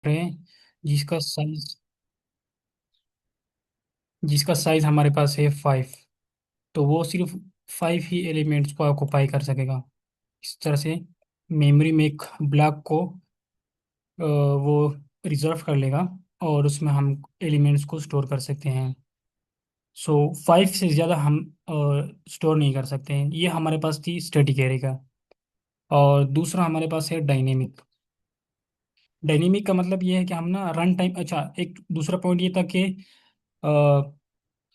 है जिसका साइज जिसका साइज हमारे पास है 5। तो वो सिर्फ 5 ही एलिमेंट्स को ऑक्युपाई कर सकेगा। इस तरह से मेमोरी में एक ब्लॉक को वो रिजर्व कर लेगा और उसमें हम एलिमेंट्स को स्टोर कर सकते हैं। सो 5 से ज़्यादा हम स्टोर नहीं कर सकते हैं। ये हमारे पास थी स्टैटिक एरे का। और दूसरा हमारे पास है डायनेमिक। डायनेमिक का मतलब ये है कि हम ना रन टाइम, अच्छा एक दूसरा पॉइंट ये था कि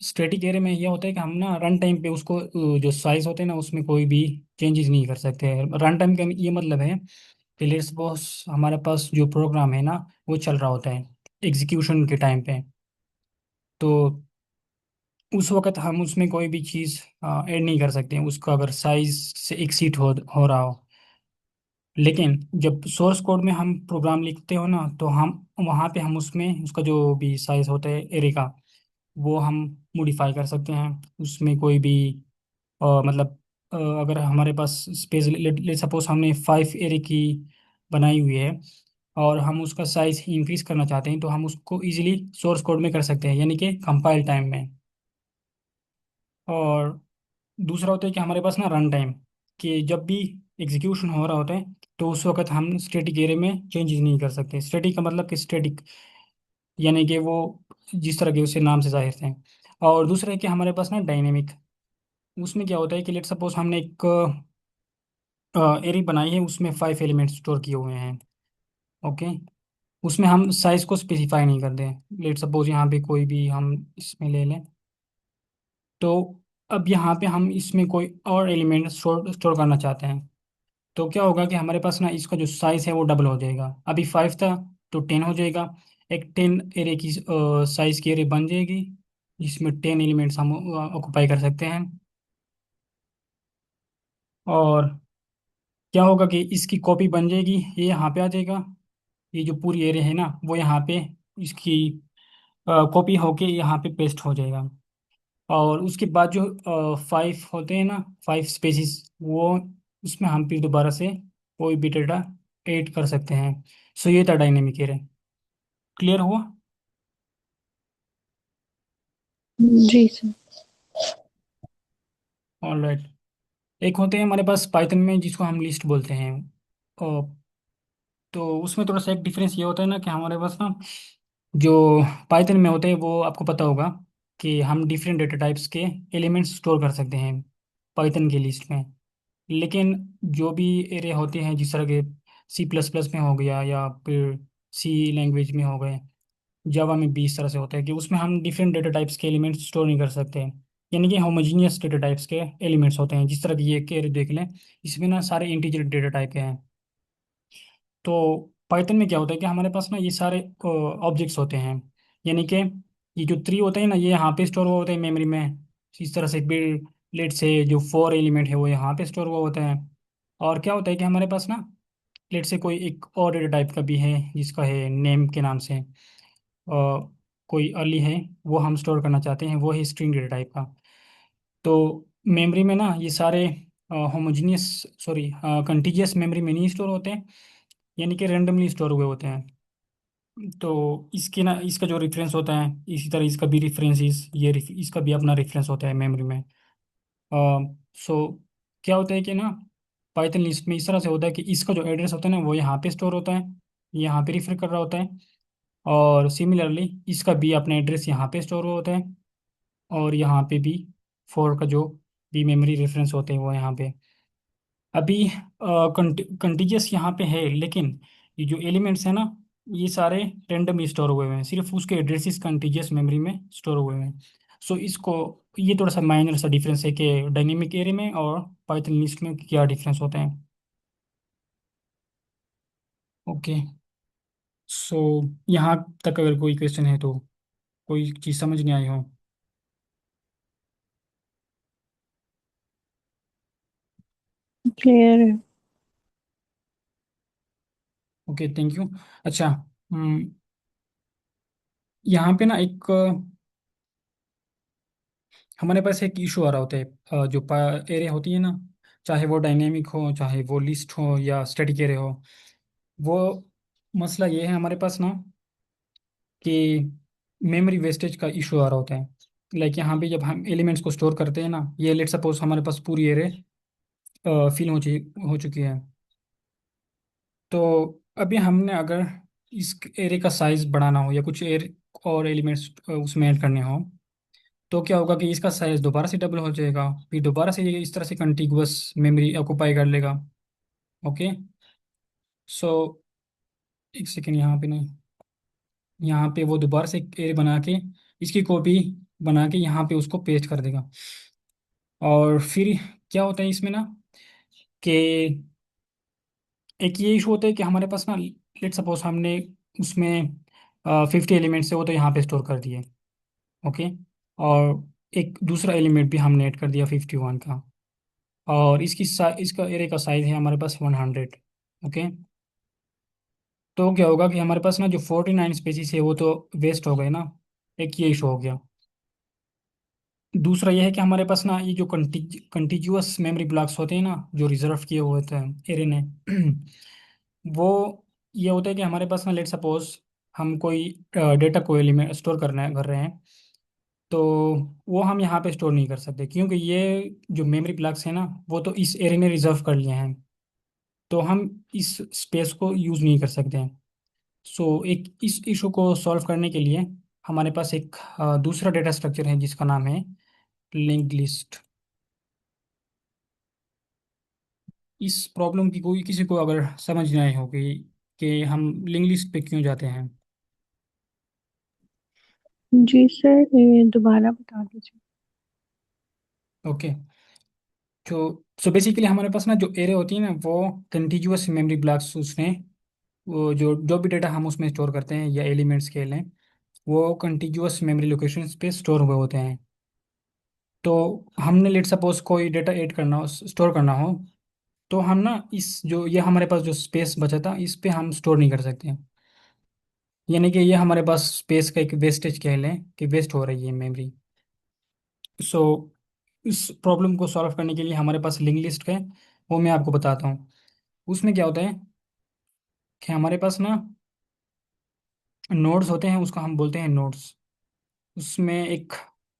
स्टैटिक एरे में यह होता है कि हम ना रन टाइम पे उसको जो साइज होते हैं ना उसमें कोई भी चेंजेस नहीं कर सकते हैं। रन टाइम का ये मतलब है कि लेट्स सपोज हमारे पास जो प्रोग्राम है ना वो चल रहा होता है एग्जीक्यूशन के टाइम पे। तो उस वक्त हम उसमें कोई भी चीज़ ऐड नहीं कर सकते हैं उसका अगर साइज से एक्सीड हो रहा हो। लेकिन जब सोर्स कोड में हम प्रोग्राम लिखते हो ना तो हम वहाँ पे हम उसमें उसका जो भी साइज होता है एरे का वो हम मॉडिफाई कर सकते हैं। उसमें कोई भी मतलब अगर हमारे पास स्पेस ले सपोज हमने 5 एरे की बनाई हुई है और हम उसका साइज इंक्रीज करना चाहते हैं तो हम उसको इजीली सोर्स कोड में कर सकते हैं यानी कि कंपाइल टाइम में। और दूसरा होता है कि हमारे पास ना रन टाइम, कि जब भी एग्जीक्यूशन हो रहा होता है तो उस वक्त हम स्टैटिक एरे में चेंजेस नहीं कर सकते। स्टैटिक का मतलब कि स्टैटिक यानी कि वो जिस तरह के उसे नाम से जाहिर थे। और दूसरा है कि हमारे पास ना डायनेमिक, उसमें क्या होता है कि लेट सपोज हमने एक एरे बनाई है उसमें 5 एलिमेंट स्टोर किए हुए हैं। ओके। उसमें हम साइज को स्पेसिफाई नहीं करते। लेट सपोज यहाँ पे कोई भी हम इसमें ले लें। तो अब यहाँ पे हम इसमें कोई और एलिमेंट स्टोर स्टोर करना चाहते हैं। तो क्या होगा कि हमारे पास ना इसका जो साइज है वो डबल हो जाएगा। अभी 5 था तो 10 हो जाएगा। एक 10 एरे की साइज की एरे बन जाएगी जिसमें 10 एलिमेंट्स हम ऑक्युपाई कर सकते हैं। और क्या होगा कि इसकी कॉपी बन जाएगी, ये यहाँ पे आ जाएगा। ये जो पूरी एरे है ना वो यहाँ पे इसकी कॉपी होके यहाँ पे पेस्ट हो जाएगा। और उसके बाद जो 5 होते हैं ना, 5 स्पेसिस, वो उसमें हम फिर दोबारा से कोई भी डेटा ऐड कर सकते हैं। सो ये था डायनेमिक एरे। क्लियर हुआ? जी सर। ऑलराइट। एक होते हैं हमारे पास पाइथन में जिसको हम लिस्ट बोलते हैं। तो उसमें थोड़ा सा एक डिफरेंस ये होता है ना कि हमारे पास ना जो पाइथन में होते हैं वो आपको पता होगा कि हम डिफरेंट डेटा टाइप्स के एलिमेंट्स स्टोर कर सकते हैं पाइथन की लिस्ट में। लेकिन जो भी एरे होते हैं जिस तरह के सी प्लस प्लस में हो गया या फिर सी लैंग्वेज में हो गए, जावा में भी इस तरह से होता है कि उसमें हम डिफरेंट डेटा टाइप्स के एलिमेंट्स स्टोर नहीं कर सकते। यानी कि होमोजीनियस डेटा टाइप्स के एलिमेंट्स होते हैं। जिस तरह की ये के एरे देख लें, इसमें ना सारे इंटीजर डेटा टाइप के हैं। तो पाइथन में क्या होता है कि हमारे पास ना ये सारे ऑब्जेक्ट्स होते हैं। यानी कि ये जो 3 होते हैं ना ये यहाँ पे स्टोर हुआ होते हैं मेमोरी में। इस तरह से फिर लेट से जो 4 एलिमेंट है वो यहाँ पे स्टोर हुआ होते हैं। और क्या होता है कि हमारे पास ना लेट से कोई एक और डेटा टाइप का भी है जिसका है नेम के नाम से, कोई अर्ली है, वो हम स्टोर करना चाहते हैं, वो है स्ट्रिंग डेटा टाइप का। तो मेमोरी में ना ये सारे होमोजीनियस, सॉरी कंटीजियस मेमोरी में नहीं स्टोर होते हैं, यानी कि रैंडमली स्टोर हुए होते हैं। तो इसके ना इसका जो रेफरेंस होता है इसी तरह इसका भी रेफरेंस इसका भी अपना रेफरेंस होता है मेमोरी में। सो क्या होता है कि ना पाइथन लिस्ट में इस तरह से होता है कि इसका जो एड्रेस होता है ना वो यहाँ पे स्टोर होता है, यहाँ पे रिफर कर रहा होता है। और सिमिलरली इसका भी अपना एड्रेस यहाँ पे स्टोर हुआ होता है। और यहाँ पे भी फोर का जो भी मेमोरी रेफरेंस होते हैं वो यहाँ पे। अभी कंटीजियस यहाँ पे है लेकिन ये जो एलिमेंट्स हैं ना ये सारे रेंडमली स्टोर हुए हुए हैं, सिर्फ उसके एड्रेसेस कंटीजियस मेमोरी में स्टोर हुए हुए हैं। सो इसको ये थोड़ा सा माइनर सा डिफरेंस है कि डायनेमिक एरे में और पाइथन लिस्ट में क्या डिफरेंस होते हैं। ओके। सो यहाँ तक अगर कोई क्वेश्चन है तो कोई चीज़ समझ नहीं आई हो? क्लियर है। Okay, thank you. अच्छा। यहाँ पे ना एक हमारे पास एक इशू आ रहा होता है। जो एरे होती है ना, चाहे वो डायनेमिक हो चाहे वो लिस्ट हो या स्टैटिक एरे हो, वो मसला ये है हमारे पास ना कि मेमोरी वेस्टेज का इशू आ रहा होता है। लाइक यहाँ पे जब हम एलिमेंट्स को स्टोर करते हैं ना, ये लेट सपोज हमारे पास पूरी एरे फिल हो चुकी है। तो अभी हमने अगर इस एरे का साइज बढ़ाना हो या कुछ एर और एलिमेंट्स उसमें ऐड करने हो, तो क्या होगा कि इसका साइज दोबारा से डबल हो जाएगा, फिर दोबारा से ये इस तरह से कंटिगुअस मेमोरी ऑक्यूपाई कर लेगा। ओके। सो एक सेकेंड, यहाँ पे नहीं, यहाँ पे वो दोबारा से एक एरे बना के इसकी कॉपी बना के यहाँ पे उसको पेस्ट कर देगा। और फिर क्या होता है इसमें ना कि एक ये इशू होता है कि हमारे पास ना, लेट सपोज हमने उसमें 50 एलिमेंट्स है वो तो यहाँ पे स्टोर कर दिए। ओके। और एक दूसरा एलिमेंट भी हमने ऐड कर दिया 51 का, और इसका एरे का साइज है हमारे पास 100। ओके। तो क्या होगा कि हमारे पास ना जो 49 स्पेसिस है वो तो वेस्ट हो गए ना। एक ये इशू हो गया। दूसरा ये है कि हमारे पास ना ये जो कंटिन्यूअस मेमोरी ब्लॉक्स होते हैं ना, जो रिजर्व किए हुए होते हैं एरे ने वो ये होता है कि हमारे पास ना, लेट सपोज हम कोई डेटा को एलिमेंट स्टोर करना कर रहे हैं, तो वो हम यहाँ पे स्टोर नहीं कर सकते क्योंकि ये जो मेमोरी ब्लॉक्स है ना वो तो इस एरे ने रिजर्व कर लिए हैं। तो हम इस स्पेस को यूज़ नहीं कर सकते हैं। सो एक इस इशू को सॉल्व करने के लिए हमारे पास एक दूसरा डेटा स्ट्रक्चर है जिसका नाम है लिंक्ड लिस्ट। इस प्रॉब्लम की कोई किसी को अगर समझ नहीं आई होगी कि हम लिंक लिस्ट पे क्यों जाते हैं। जी सर, ये दोबारा बता दीजिए। ओके। तो सो बेसिकली हमारे पास ना जो एरे होती है ना वो कंटिन्यूअस मेमोरी ब्लॉक्स उसमें, वो जो जो भी डेटा हम उसमें स्टोर करते हैं या एलिमेंट्स के लें, वो कंटिन्यूअस मेमोरी लोकेशंस पे स्टोर हुए होते हैं। तो हमने लेट सपोज कोई डेटा ऐड करना हो, स्टोर करना हो, तो हम ना इस जो ये हमारे पास जो स्पेस बचा था इस पे हम स्टोर नहीं कर सकते हैं। यानी कि ये हमारे पास स्पेस का एक वेस्टेज कह लें कि वेस्ट हो रही है मेमोरी। सो इस प्रॉब्लम को सॉल्व करने के लिए हमारे पास लिंक लिस्ट है, वो मैं आपको बताता हूँ। उसमें क्या होता है कि हमारे पास ना नोड्स होते हैं, उसका हम बोलते हैं नोड्स। उसमें एक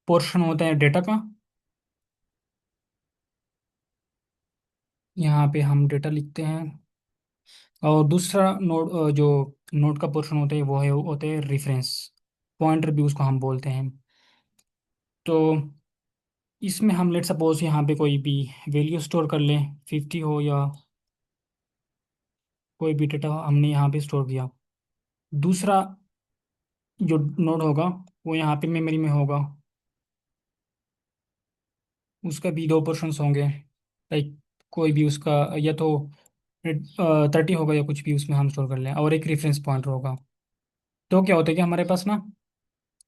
पोर्शन होता है डेटा का, यहाँ पे हम डेटा लिखते हैं। और दूसरा नोड जो नोड का पोर्शन होता है वो है होते हैं रेफरेंस पॉइंटर भी उसको हम बोलते हैं। तो इसमें हम लेट सपोज यहाँ पे कोई भी वैल्यू स्टोर कर लें, 50 हो या कोई भी डेटा हमने यहाँ पे स्टोर किया। दूसरा जो नोड होगा वो यहाँ पे मेमोरी में होगा, उसका भी दो पोर्शंस होंगे। लाइक कोई भी उसका या तो 30 होगा या कुछ भी उसमें हम स्टोर कर लें, और एक रेफरेंस पॉइंटर होगा। तो क्या होता है कि हमारे पास ना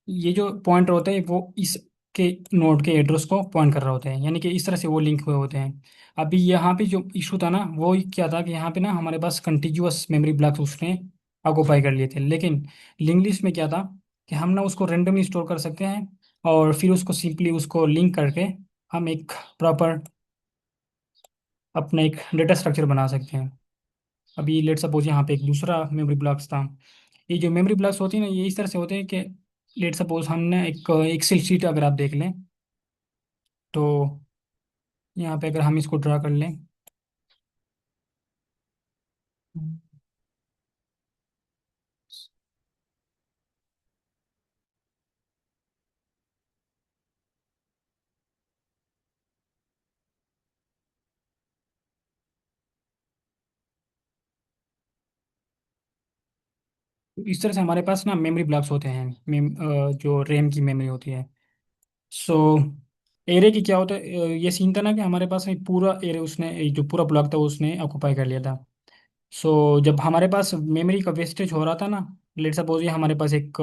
ये जो पॉइंटर होता है वो इस के नोड के एड्रेस को पॉइंट कर रहा होता है, यानी कि इस तरह से वो लिंक हुए होते हैं। अभी यहाँ पे जो इशू था ना वो क्या था कि यहाँ पे ना हमारे पास कंटिन्यूअस मेमोरी ब्लॉक्स उसने ऑक्यूपाई कर लिए थे, लेकिन लिंक लिस्ट में क्या था कि हम ना उसको रेंडमली स्टोर कर सकते हैं और फिर उसको सिंपली उसको लिंक करके हम एक प्रॉपर अपना एक डेटा स्ट्रक्चर बना सकते हैं। अभी लेट सपोज यहाँ पे एक दूसरा मेमोरी ब्लॉक्स था। ये जो मेमोरी ब्लॉक्स होती है ना ये इस तरह से होते हैं कि लेट सपोज हमने एक एक्सेल शीट अगर आप देख लें, तो यहाँ पे अगर हम इसको ड्रा कर लें, तो इस तरह से हमारे पास ना मेमोरी ब्लॉक्स होते हैं, जो रैम की मेमोरी होती है। सो एरे की क्या होता है, ये सीन था ना कि हमारे पास एक पूरा एरे उसने, एक जो पूरा ब्लॉक था उसने ऑक्यूपाई कर लिया था। सो जब हमारे पास मेमोरी का वेस्टेज हो रहा था ना, लेट सपोज ये हमारे पास एक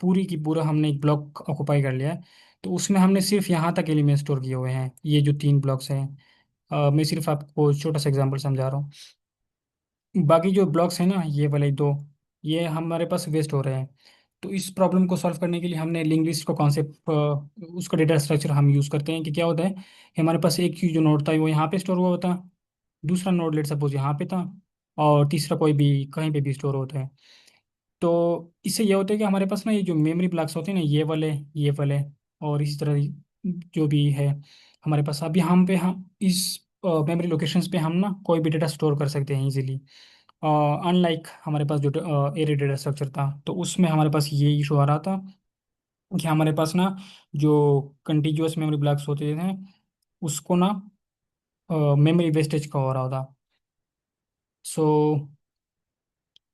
पूरी की पूरा हमने एक ब्लॉक ऑक्यूपाई कर लिया है, तो उसमें हमने सिर्फ यहाँ तक एलिमेंट स्टोर किए हुए हैं, ये जो 3 ब्लॉक्स हैं। मैं सिर्फ आपको छोटा सा एग्जांपल समझा रहा हूँ। बाकी जो ब्लॉक्स हैं ना ये वाले दो, ये हमारे पास वेस्ट हो रहे हैं। तो इस प्रॉब्लम को सॉल्व करने के लिए हमने लिंक लिस्ट को कॉन्सेप्ट, उसका डेटा स्ट्रक्चर हम यूज़ करते हैं कि क्या होता है कि हमारे पास एक ही जो नोड था वो यहाँ पे स्टोर हुआ होता, दूसरा नोड लेट सपोज यहाँ पे था, और तीसरा कोई भी कहीं पे भी स्टोर होता है। तो इससे ये होता है कि हमारे पास ना ये जो मेमोरी ब्लॉक्स होते हैं ना, ये वाले और इसी तरह जो भी है हमारे पास, अभी हम पे हम इस मेमोरी लोकेशंस पे हम ना कोई भी डेटा स्टोर कर सकते हैं इजीली। अनलाइक हमारे पास जो एरे डेटा स्ट्रक्चर था, तो उसमें हमारे पास ये इशू आ रहा था कि हमारे पास ना जो कंटिन्यूअस मेमोरी ब्लॉक्स होते थे उसको ना मेमोरी वेस्टेज का हो रहा था। सो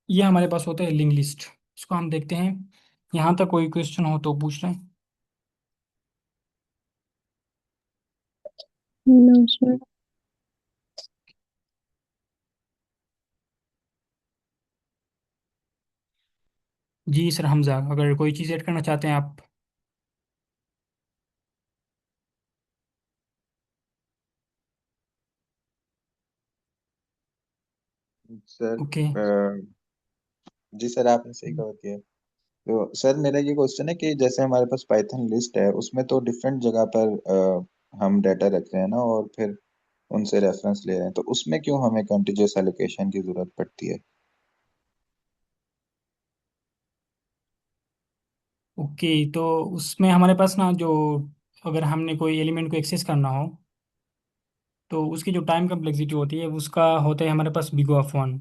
ये हमारे पास होता है लिंक लिस्ट। इसको हम देखते हैं। यहाँ तक कोई क्वेश्चन हो तो पूछ लें। No sir. जी सर हमजा, अगर कोई चीज़ ऐड करना चाहते हैं आप। Sir okay. जी सर, आपने सही कवर किया। तो सर मेरा ये क्वेश्चन है कि जैसे हमारे पास पाइथन लिस्ट है, उसमें तो डिफरेंट जगह पर हम डाटा रख रहे हैं ना, और फिर उनसे रेफरेंस ले रहे हैं, तो उसमें क्यों हमें कंटीन्यूअस एलोकेशन की जरूरत पड़ती है? ओके, तो उसमें हमारे पास ना जो, अगर हमने कोई एलिमेंट को एक्सेस करना हो तो उसकी जो टाइम कम्प्लेक्सिटी होती है उसका होता है हमारे पास big O(1).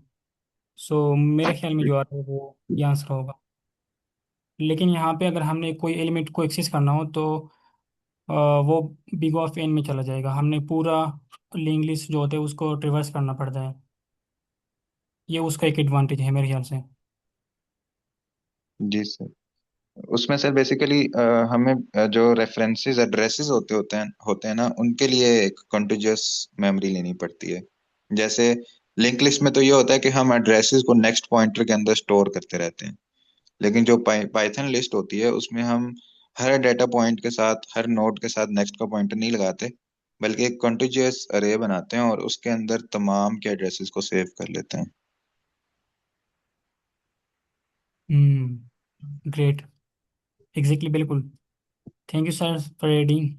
सो मेरे ख्याल में जो आ रहा है वो ये आंसर होगा। लेकिन यहाँ पे अगर हमने कोई एलिमेंट को एक्सेस करना हो तो वो big O(n) में चला जाएगा। हमने पूरा लिंक लिस्ट जो होता है उसको ट्रिवर्स करना पड़ता है। ये उसका एक एडवांटेज है मेरे ख्याल से। जी सर। उसमें सर बेसिकली हमें जो रेफरेंसेस एड्रेसेस होते हैं ना, उनके लिए एक कॉन्टिगियस मेमोरी लेनी पड़ती है। जैसे लिंक लिस्ट में तो ये होता है कि हम एड्रेसेस को नेक्स्ट पॉइंटर के अंदर स्टोर करते रहते हैं। लेकिन जो पाइथन लिस्ट होती है, उसमें हम हर डेटा पॉइंट के साथ, हर नोड के साथ नेक्स्ट का पॉइंटर नहीं लगाते, बल्कि एक कॉन्टिगियस अरे बनाते हैं और उसके अंदर तमाम के एड्रेसेस को सेव कर लेते हैं। ग्रेट। एग्जैक्टली, बिल्कुल। Thank you sir for reading.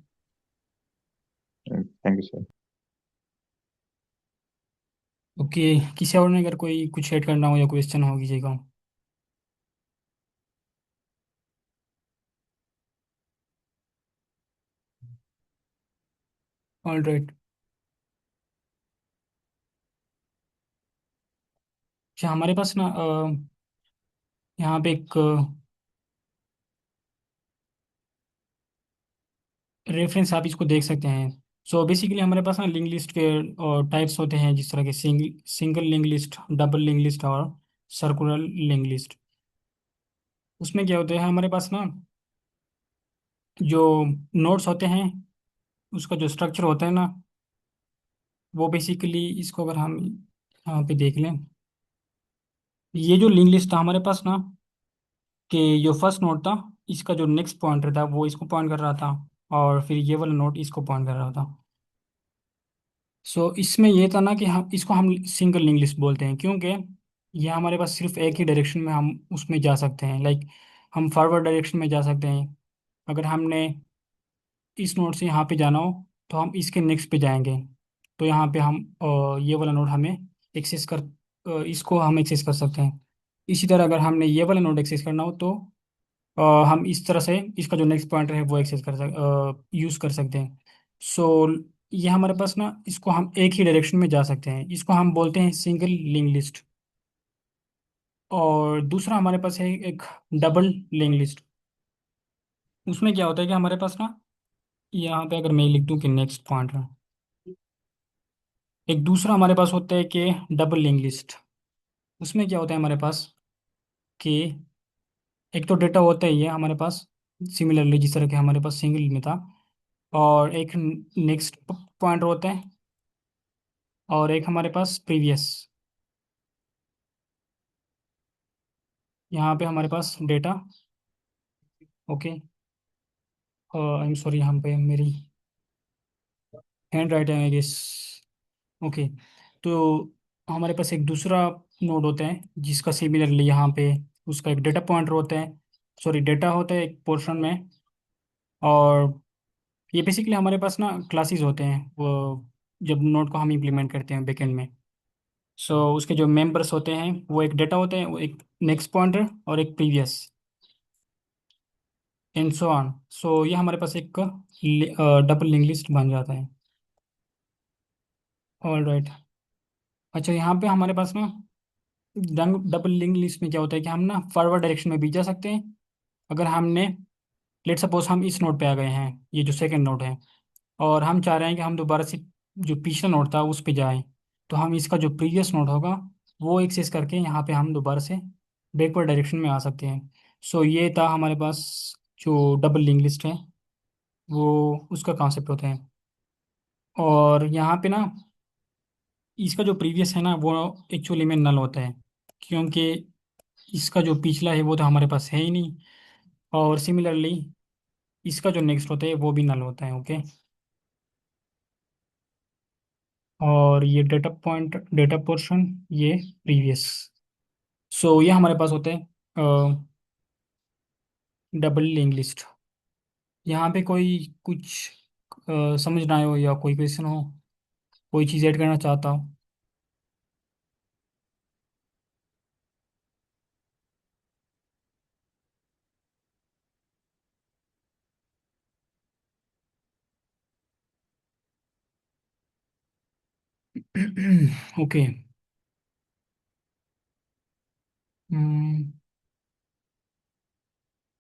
Thank you sir. Okay, किसी और ने अगर कोई कुछ ऐड करना हो या क्वेश्चन हो कीजिएगा। All right. अच्छा, हमारे पास ना यहाँ पे एक रेफरेंस आप इसको देख सकते हैं। सो बेसिकली हमारे पास ना लिंक लिस्ट के टाइप्स होते हैं, जिस तरह के single link list, double link list और सर्कुलर लिंक लिस्ट। उसमें क्या होता है हमारे पास ना जो नोड्स होते हैं उसका जो स्ट्रक्चर होता है ना, वो बेसिकली इसको अगर हम यहाँ पे देख लें, ये जो लिंक लिस्ट था हमारे पास ना, कि जो फर्स्ट नोड था इसका जो नेक्स्ट पॉइंटर था वो इसको पॉइंट कर रहा था, और फिर ये वाला नोड इसको पॉइंट कर रहा था। सो इसमें ये था ना कि हम सिंगल लिंक लिस्ट बोलते हैं, क्योंकि ये हमारे पास सिर्फ एक ही डायरेक्शन में हम उसमें जा सकते हैं। लाइक हम फॉरवर्ड डायरेक्शन में जा सकते हैं। अगर हमने इस नोड से यहाँ पे जाना हो तो हम इसके नेक्स्ट पे जाएंगे, तो यहाँ पे हम ये वाला नोड हमें इसको हम एक्सेस कर सकते हैं। इसी तरह अगर हमने ये वाला नोड एक्सेस करना हो तो हम इस तरह से इसका जो नेक्स्ट पॉइंटर है वो यूज़ कर सकते हैं। सो ये हमारे पास ना, इसको हम एक ही डायरेक्शन में जा सकते हैं, इसको हम बोलते हैं सिंगल लिंक लिस्ट। और दूसरा हमारे पास है एक डबल लिंक लिस्ट। उसमें क्या होता है कि हमारे पास ना, यहाँ पे अगर मैं लिख दूँ कि नेक्स्ट पॉइंटर, एक दूसरा हमारे पास होता है कि डबल लिंक लिस्ट। उसमें क्या होता है हमारे पास कि एक तो डेटा होता ही है हमारे पास सिमिलरली जिस तरह के हमारे पास सिंगल में था, और एक नेक्स्ट पॉइंटर होता है, और एक हमारे पास प्रीवियस। यहाँ पे हमारे पास data. Okay, I am sorry, यहाँ पे मेरी handwriting I guess. Okay, तो हमारे पास एक दूसरा नोड होता है जिसका सिमिलरली यहाँ पे उसका एक डेटा पॉइंटर होता है, सॉरी डेटा होता है एक पोर्शन में। और ये बेसिकली हमारे पास ना क्लासेस होते हैं वो, जब नोड को हम इम्प्लीमेंट करते हैं बैकेंड में। सो उसके जो मेंबर्स होते हैं वो एक डेटा होते हैं, वो एक नेक्स्ट पॉइंटर और एक प्रीवियस, एंड सो ऑन। सो ये हमारे पास एक डबल लिंक लिस्ट बन जाता है। All right. अच्छा, यहाँ पे हमारे पास ना डबल लिंक लिस्ट में क्या होता है कि हम ना फॉरवर्ड डायरेक्शन में भी जा सकते हैं। अगर हमने, लेट सपोज हम इस नोड पे आ गए हैं, ये जो सेकंड नोड है, और हम चाह रहे हैं कि हम दोबारा से जो पिछला नोड था उस पे जाएं, तो हम इसका जो प्रीवियस नोड होगा वो एक्सेस करके यहाँ पे हम दोबारा से बैकवर्ड डायरेक्शन में आ सकते हैं। सो ये था हमारे पास जो डबल लिंक लिस्ट है, वो उसका कॉन्सेप्ट होता है। और यहाँ पे ना इसका जो प्रीवियस है ना वो एक्चुअली में नल होता है, क्योंकि इसका जो पिछला है वो तो हमारे पास है ही नहीं। और सिमिलरली इसका जो नेक्स्ट होता है वो भी नल होता है। ओके। और ये डेटा पॉइंट, डेटा पोर्शन, ये प्रीवियस। सो ये हमारे पास होते हैं डबल लिंक लिस्ट। यहाँ पे कोई कुछ समझ ना आए हो या कोई क्वेश्चन हो, कोई चीज़ ऐड करना चाहता हो? ओके।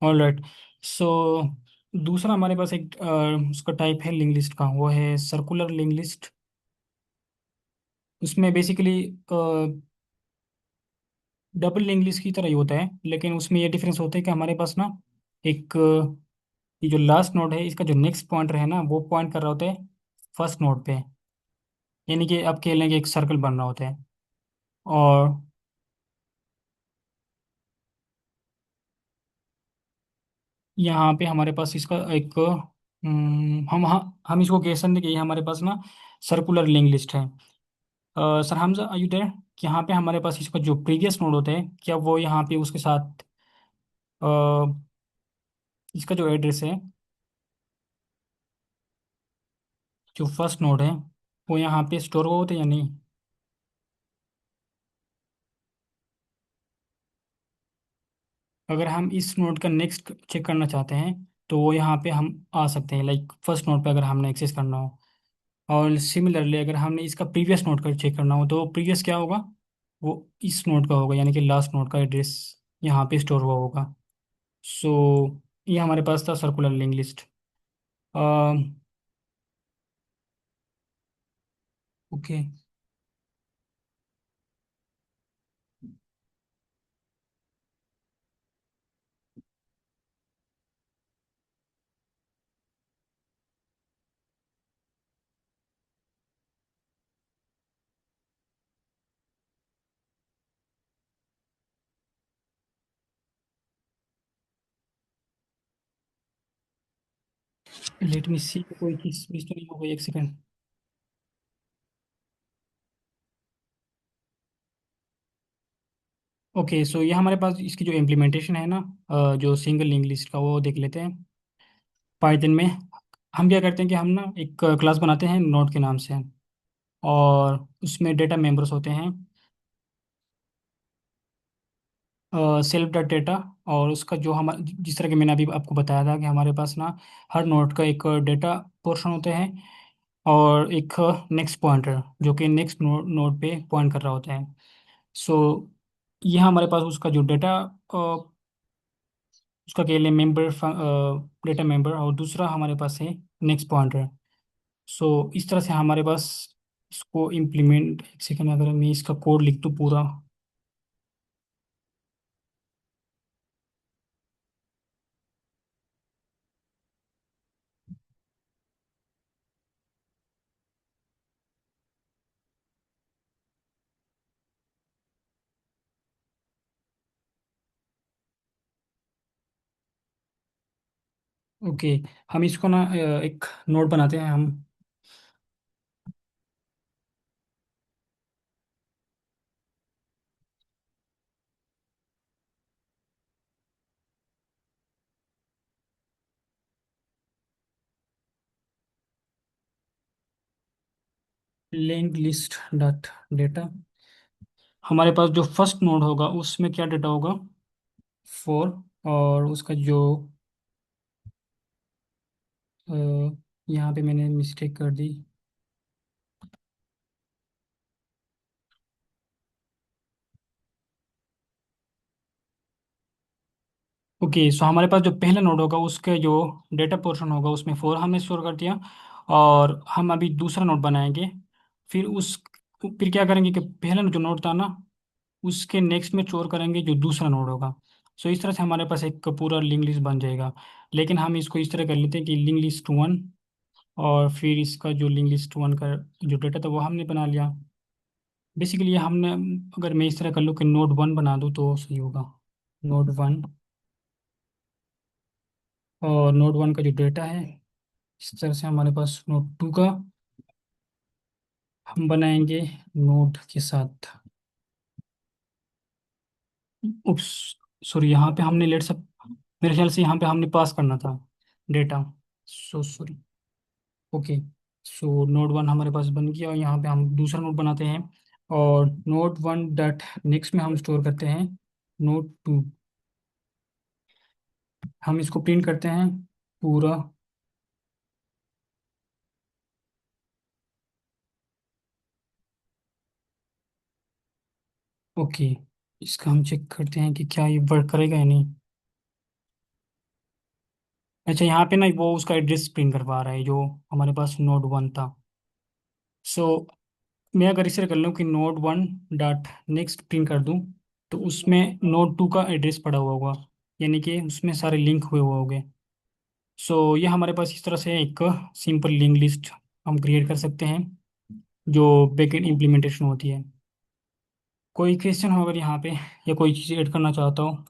All right. सो दूसरा हमारे पास एक उसका टाइप है लिंक लिस्ट का, वो है सर्कुलर लिंक लिस्ट। उसमें बेसिकली डबल लिंक लिस्ट की तरह ही होता है, लेकिन उसमें ये डिफरेंस होता है कि हमारे पास ना एक ये जो लास्ट नोड है इसका जो नेक्स्ट पॉइंटर है ना वो पॉइंट कर रहा होता है फर्स्ट नोड पे। यानी कि आप कह लें कि एक सर्कल बन रहा होता है। और यहाँ पे हमारे पास इसका एक हम इसको कह सकते हैं कि ये हमारे पास ना सर्कुलर लिंक लिस्ट है। Sir Hamza, are you there? कि यहाँ पे हमारे पास इसका जो प्रीवियस नोड होता है, क्या वो यहाँ पे उसके साथ अ, इसका जो एड्रेस है, जो फर्स्ट नोड है, वो यहाँ पे स्टोर हुआ होता है या नहीं? अगर हम इस नोड का नेक्स्ट चेक करना चाहते हैं तो वो यहाँ पे हम आ सकते हैं, लाइक फर्स्ट नोड पे अगर हमने एक्सेस करना हो। और सिमिलरली अगर हमने इसका प्रीवियस नोड का चेक करना हो तो प्रीवियस क्या होगा, वो इस नोड का होगा, यानी कि लास्ट नोड का एड्रेस यहाँ पे स्टोर हुआ होगा। सो ये हमारे पास था circular link list. Okay. Let me see, कोई चीज मिस तो नहीं हो गई, एक सेकंड। ओके। सो ये हमारे पास इसकी जो इम्प्लीमेंटेशन है ना, जो सिंगल लिंक लिस्ट का, वो देख लेते हैं। पाइथन में हम क्या करते हैं कि हम ना एक क्लास बनाते हैं नोड के नाम से, और उसमें डेटा मेंबर्स होते हैं सेल्फ डॉट डेटा। और उसका जो हम जिस तरह के मैंने अभी आपको बताया था कि हमारे पास ना हर नोड का एक डेटा पोर्शन होता है, और एक नेक्स्ट पॉइंटर जो कि नेक्स्ट नोड पे पॉइंट कर रहा होता है। सो ये हमारे पास उसका जो डेटा, उसका कह लें मेंबर, डेटा मेंबर, और दूसरा हमारे पास है नेक्स्ट पॉइंटर। सो इस तरह से हमारे पास इसको इम्प्लीमेंट, एक सेकंड अगर मैं इसका कोड लिख दूँ पूरा। ओके। हम इसको ना एक नोड बनाते हैं हम। Link list dot data. हमारे पास जो फर्स्ट नोड होगा उसमें क्या डेटा होगा, 4। और उसका जो अ, यहाँ पे मैंने मिस्टेक कर दी। ओके, सो हमारे पास जो पहला नोड होगा उसके जो डेटा पोर्शन होगा उसमें 4 हमने स्टोर कर दिया। और हम अभी दूसरा नोड बनाएंगे। फिर उस फिर क्या करेंगे कि पहला जो नोड था ना, उसके नेक्स्ट में स्टोर करेंगे जो दूसरा नोड होगा। सो इस तरह से हमारे पास एक पूरा लिंक लिस्ट बन जाएगा। लेकिन हम इसको इस तरह कर लेते हैं कि लिंक लिस्ट वन, और फिर इसका जो लिंक लिस्ट वन का जो डेटा था वो हमने बना लिया। बेसिकली हमने, अगर मैं इस तरह कर लूँ कि नोड वन बना दूँ तो सही होगा। नोड वन, और नोड वन का जो डेटा है, इस तरह से हमारे पास नोड टू का हम बनाएंगे नोड के साथ। उप्स, सॉरी, यहाँ पे हमने लेट सब, मेरे ख्याल से यहाँ पे हमने पास करना था डेटा। So sorry. ओके, सो नोड वन हमारे पास बन गया, और यहाँ पे हम दूसरा नोड बनाते हैं। और नोड वन डॉट नेक्स्ट में हम स्टोर करते हैं नोड टू। हम इसको प्रिंट करते हैं पूरा। ओके, इसका हम चेक करते हैं कि क्या ये वर्क करेगा या नहीं। अच्छा, यहाँ पे ना वो उसका एड्रेस प्रिंट करवा रहा है जो हमारे पास नोड वन था। सो मैं अगर इसे कर लूँ कि node one dot next print कर दूँ, तो उसमें नोड टू का एड्रेस पड़ा हुआ होगा, यानी कि उसमें सारे लिंक हुए हुए होंगे। सो ये हमारे पास इस तरह से एक सिंपल लिंक लिस्ट हम क्रिएट कर सकते हैं जो बैकएंड इम्प्लीमेंटेशन होती है। कोई क्वेश्चन हो अगर यहाँ पे, या कोई चीज़ ऐड करना चाहता हो।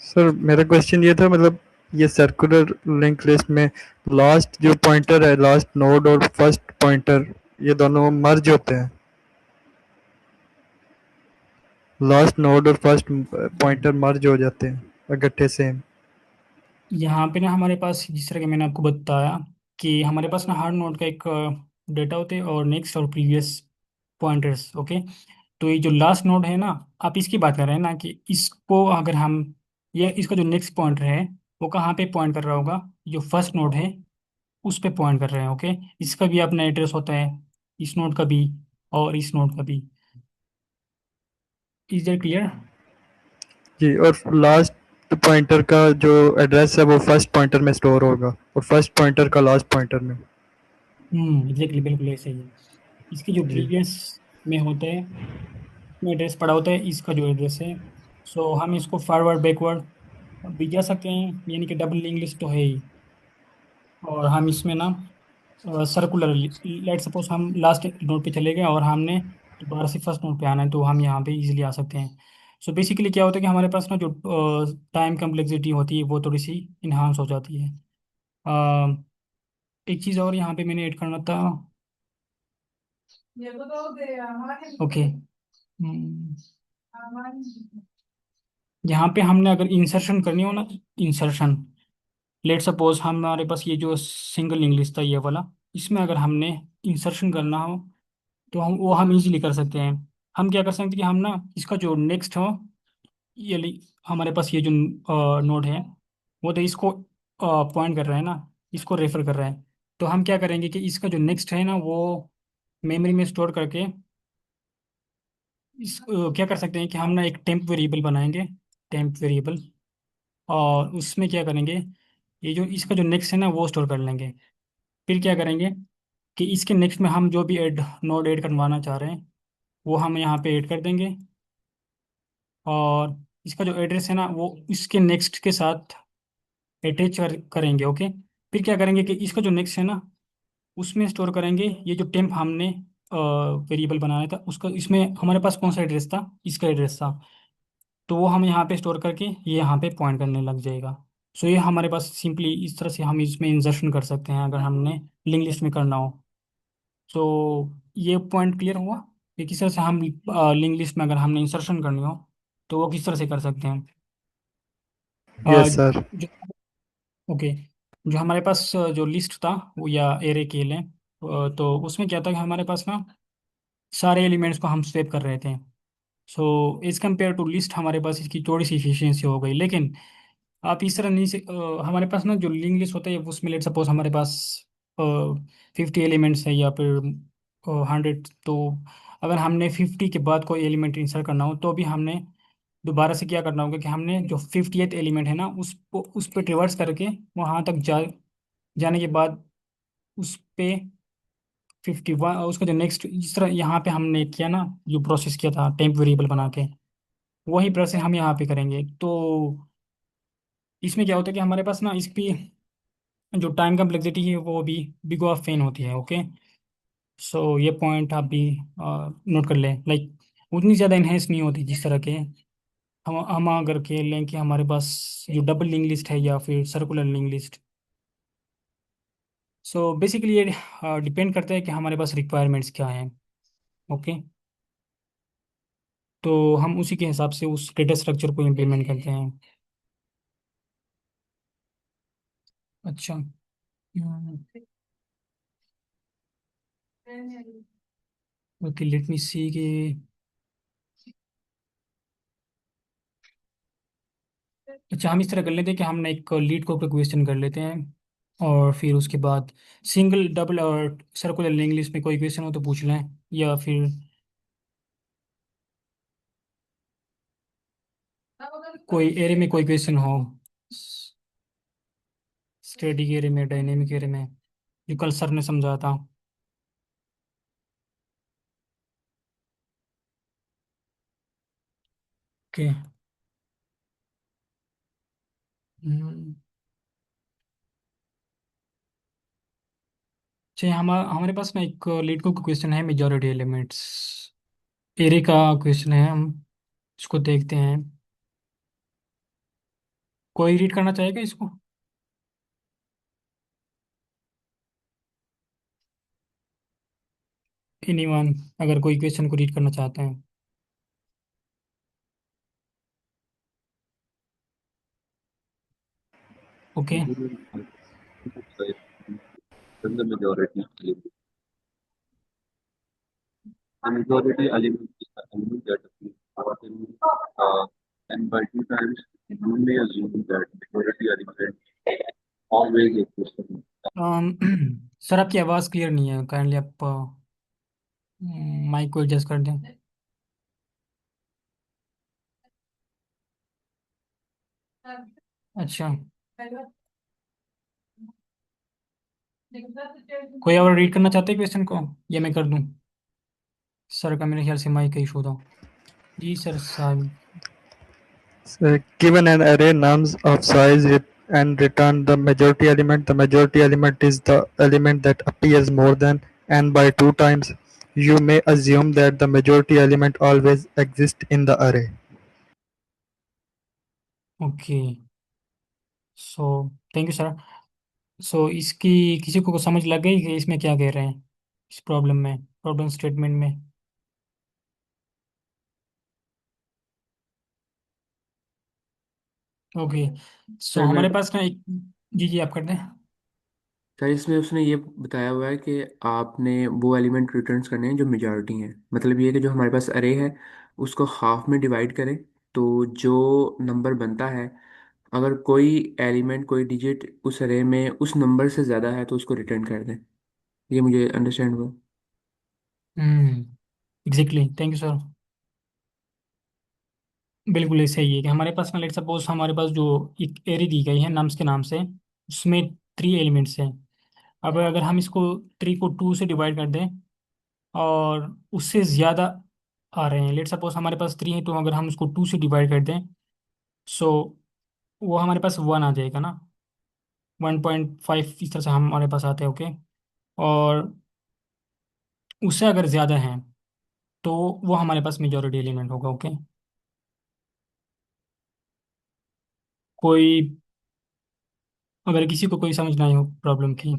सर मेरा क्वेश्चन ये था, मतलब ये सर्कुलर लिंक लिस्ट में लास्ट जो पॉइंटर है, लास्ट नोड और फर्स्ट पॉइंटर, ये दोनों मर्ज होते हैं? लास्ट नोड और फर्स्ट पॉइंटर मर्ज हो जाते हैं इकट्ठे सेम? यहाँ पे ना हमारे पास, जिस तरह के मैंने आपको बताया, कि हमारे पास ना हर नोड का एक डेटा होते हैं और नेक्स्ट और प्रीवियस पॉइंटर्स। ओके, तो ये जो लास्ट नोड है ना, आप इसकी बात कर रहे हैं ना, कि इसको अगर हम, ये इसका जो नेक्स्ट पॉइंटर है वो कहाँ पे पॉइंट कर रहा होगा, जो फर्स्ट नोड है उस पे पॉइंट कर रहे हैं। ओके, इसका भी अपना एड्रेस होता है, इस नोड का भी और इस नोड का भी। Is that clear? जी, और लास्ट पॉइंटर का जो एड्रेस है वो फर्स्ट पॉइंटर में स्टोर होगा और फर्स्ट पॉइंटर का लास्ट पॉइंटर में? एग्जैक्टली, बिल्कुल ऐसे ही है। इसकी जो जी। प्रीवियस में होता है, में एड्रेस पड़ा होता है इसका जो एड्रेस है। सो हम इसको फॉरवर्ड बैकवर्ड भी जा सकते हैं, यानी कि डबल लिंक लिस्ट तो है ही। और हम इसमें ना सर्कुलर, लेट सपोज हम लास्ट नोड पे चले गए और हमने दोबारा से फर्स्ट नोड पे आना है, तो हम यहाँ पे इजीली आ सकते हैं। सो बेसिकली क्या होता है कि हमारे पास ना जो टाइम कम्प्लेक्सिटी होती है वो थोड़ी सी इन्हांस हो जाती है। अ, एक चीज़ और यहाँ पे मैंने ऐड करना था। ओके, यहाँ पे हमने अगर इंसर्शन करनी हो ना, इंसर्शन, लेट सपोज हमारे पास ये जो सिंगल इंग्लिश था ये वाला, इसमें अगर हमने इंसर्शन करना हो तो हम इजीली कर सकते हैं। हम क्या कर सकते हैं कि हम ना इसका जो नेक्स्ट हो, हमारे पास ये जो नोड है वो तो इसको पॉइंट कर रहा है ना, इसको रेफर कर रहा है। तो हम क्या करेंगे कि इसका जो नेक्स्ट है ना वो मेमोरी में स्टोर करके क्या कर सकते हैं कि हम ना एक टेम्प वेरिएबल बनाएंगे, टेम्प वेरिएबल। और उसमें क्या करेंगे, ये जो इसका जो नेक्स्ट है ना वो स्टोर कर लेंगे। फिर क्या करेंगे कि इसके नेक्स्ट में हम जो भी नोड ऐड करवाना चाह रहे हैं वो हम यहाँ पे ऐड कर देंगे। और इसका जो एड्रेस है ना वो इसके नेक्स्ट के साथ अटैच करेंगे। ओके, फिर क्या करेंगे कि इसका जो नेक्स्ट है ना उसमें स्टोर करेंगे ये जो टेम्प हमने वेरिएबल बनाया था उसका, इसमें हमारे पास कौन सा एड्रेस था, इसका एड्रेस था। तो वो हम यहाँ पे स्टोर करके ये यहाँ पे पॉइंट करने लग जाएगा। सो ये हमारे पास सिंपली इस तरह से हम इसमें इंसर्शन कर सकते हैं अगर हमने लिंक लिस्ट में करना हो। सो ये पॉइंट क्लियर हुआ कि किस तरह से हम लिंक लिस्ट में अगर हमने इंसर्शन करनी हो तो वो किस तरह से कर सकते हैं। Yes sir. जो, ओके, जो हमारे पास जो लिस्ट था वो, या एरे के लिए, तो उसमें क्या था कि हमारे पास ना सारे एलिमेंट्स को हम स्वैप कर रहे थे। So as compared to list हमारे पास इसकी थोड़ी सी इफिशियंसी हो गई। लेकिन आप इस तरह नहीं से हमारे पास ना जो लिंक लिस्ट होता है उसमें लेट सपोज हमारे पास 50 एलिमेंट्स है या फिर 100। तो अगर हमने 50 के बाद कोई एलिमेंट इंसर्ट करना हो तो भी हमने दोबारा से क्या करना होगा कि हमने जो 50th एलिमेंट है ना उस पर रिवर्स करके वहाँ तक जाने के बाद उस पे 51 उसका जो नेक्स्ट जिस तरह यहाँ पे हमने किया ना, जो प्रोसेस किया था टेम्प वेरिएबल बना के, वही प्रोसेस हम यहाँ पे करेंगे। तो इसमें क्या होता है कि हमारे पास ना इसकी जो टाइम कम्प्लेक्सिटी है वो भी बिग ऑफ फैन होती है। ओके, सो ये पॉइंट आप भी नोट कर लें। लाइक उतनी ज़्यादा इन्हेंस नहीं होती जिस तरह के हम अगर के लें कि हमारे पास जो डबल लिंक लिस्ट है या फिर circular link list. So basically ये डिपेंड करता है कि हमारे पास रिक्वायरमेंट्स क्या हैं। ओके, तो हम उसी के हिसाब से उस डेटा स्ट्रक्चर को इम्प्लीमेंट करते हैं। अच्छा, ओके, लेट मी सी कि अच्छा हम इस तरह कर लेते हैं कि हम एक लीड को क्वेश्चन कर लेते हैं और फिर उसके बाद सिंगल डबल और सर्कुलर लिंक लिस्ट में कोई क्वेश्चन हो तो पूछ लें, या फिर कोई एरे में कोई क्वेश्चन हो, स्टैटिक एरे में, डायनेमिक एरे में, जो कल सर ने समझा था। ओके, अच्छा हमारे पास ना एक लीड को क्वेश्चन है मेजॉरिटी एलिमेंट्स एरे का क्वेश्चन है। हम इसको देखते हैं। कोई रीड करना चाहेगा इसको? एनीवन, अगर कोई क्वेश्चन को रीड करना चाहते हैं। Okay, Then the majority element. The majority element is the element that appears more than n by two times. You may assume that majority element always exists. Sir आपकी आवाज़ clear नहीं है, kindly आप mic को adjust कर दें। अच्छा, कोई और रीड करना चाहते हैं क्वेश्चन को या मैं कर दूं? सर का मेरे ख्याल से माइक का इशू था। जी सर साहब। Given an array nums of size and return the majority element is the element that appears more than n by 2 times. You may assume that the majority element always exists in the array. Okay, so thank you sir. So इसकी किसी को समझ लग गई कि इसमें क्या कह रहे हैं, इस प्रॉब्लम में, प्रॉब्लम स्टेटमेंट में? ओके, सो सर मैं हमारे पास ना एक, जी जी आप कर दें। सर इसमें उसने ये बताया हुआ है कि आपने वो एलिमेंट रिटर्न्स करने हैं जो मेजॉरिटी हैं। मतलब ये है कि जो हमारे पास अरे है उसको हाफ में डिवाइड करें, तो जो नंबर बनता है, अगर कोई एलिमेंट कोई डिजिट उस अरे में उस नंबर से ज़्यादा है तो उसको रिटर्न कर दें। ये मुझे अंडरस्टैंड हुआ। Exactly, thank you sir. बिल्कुल ऐसे ही है कि हमारे पास ना लेट सपोज हमारे पास जो एक एरे दी गई है नम्स के नाम से, उसमें 3 एलिमेंट्स हैं। अब अगर हम इसको 3 को 2 से डिवाइड कर दें और उससे ज़्यादा आ रहे हैं, लेट सपोज हमारे पास 3 है तो अगर हम उसको 2 से डिवाइड कर दें, सो वो हमारे पास 1 आ जाएगा ना, 1.5 इस तरह से हमारे पास आते हैं। ओके, और उससे अगर ज़्यादा हैं तो वो हमारे पास मेजॉरिटी एलिमेंट होगा। ओके, कोई अगर किसी को कोई समझ ना आए हो प्रॉब्लम की।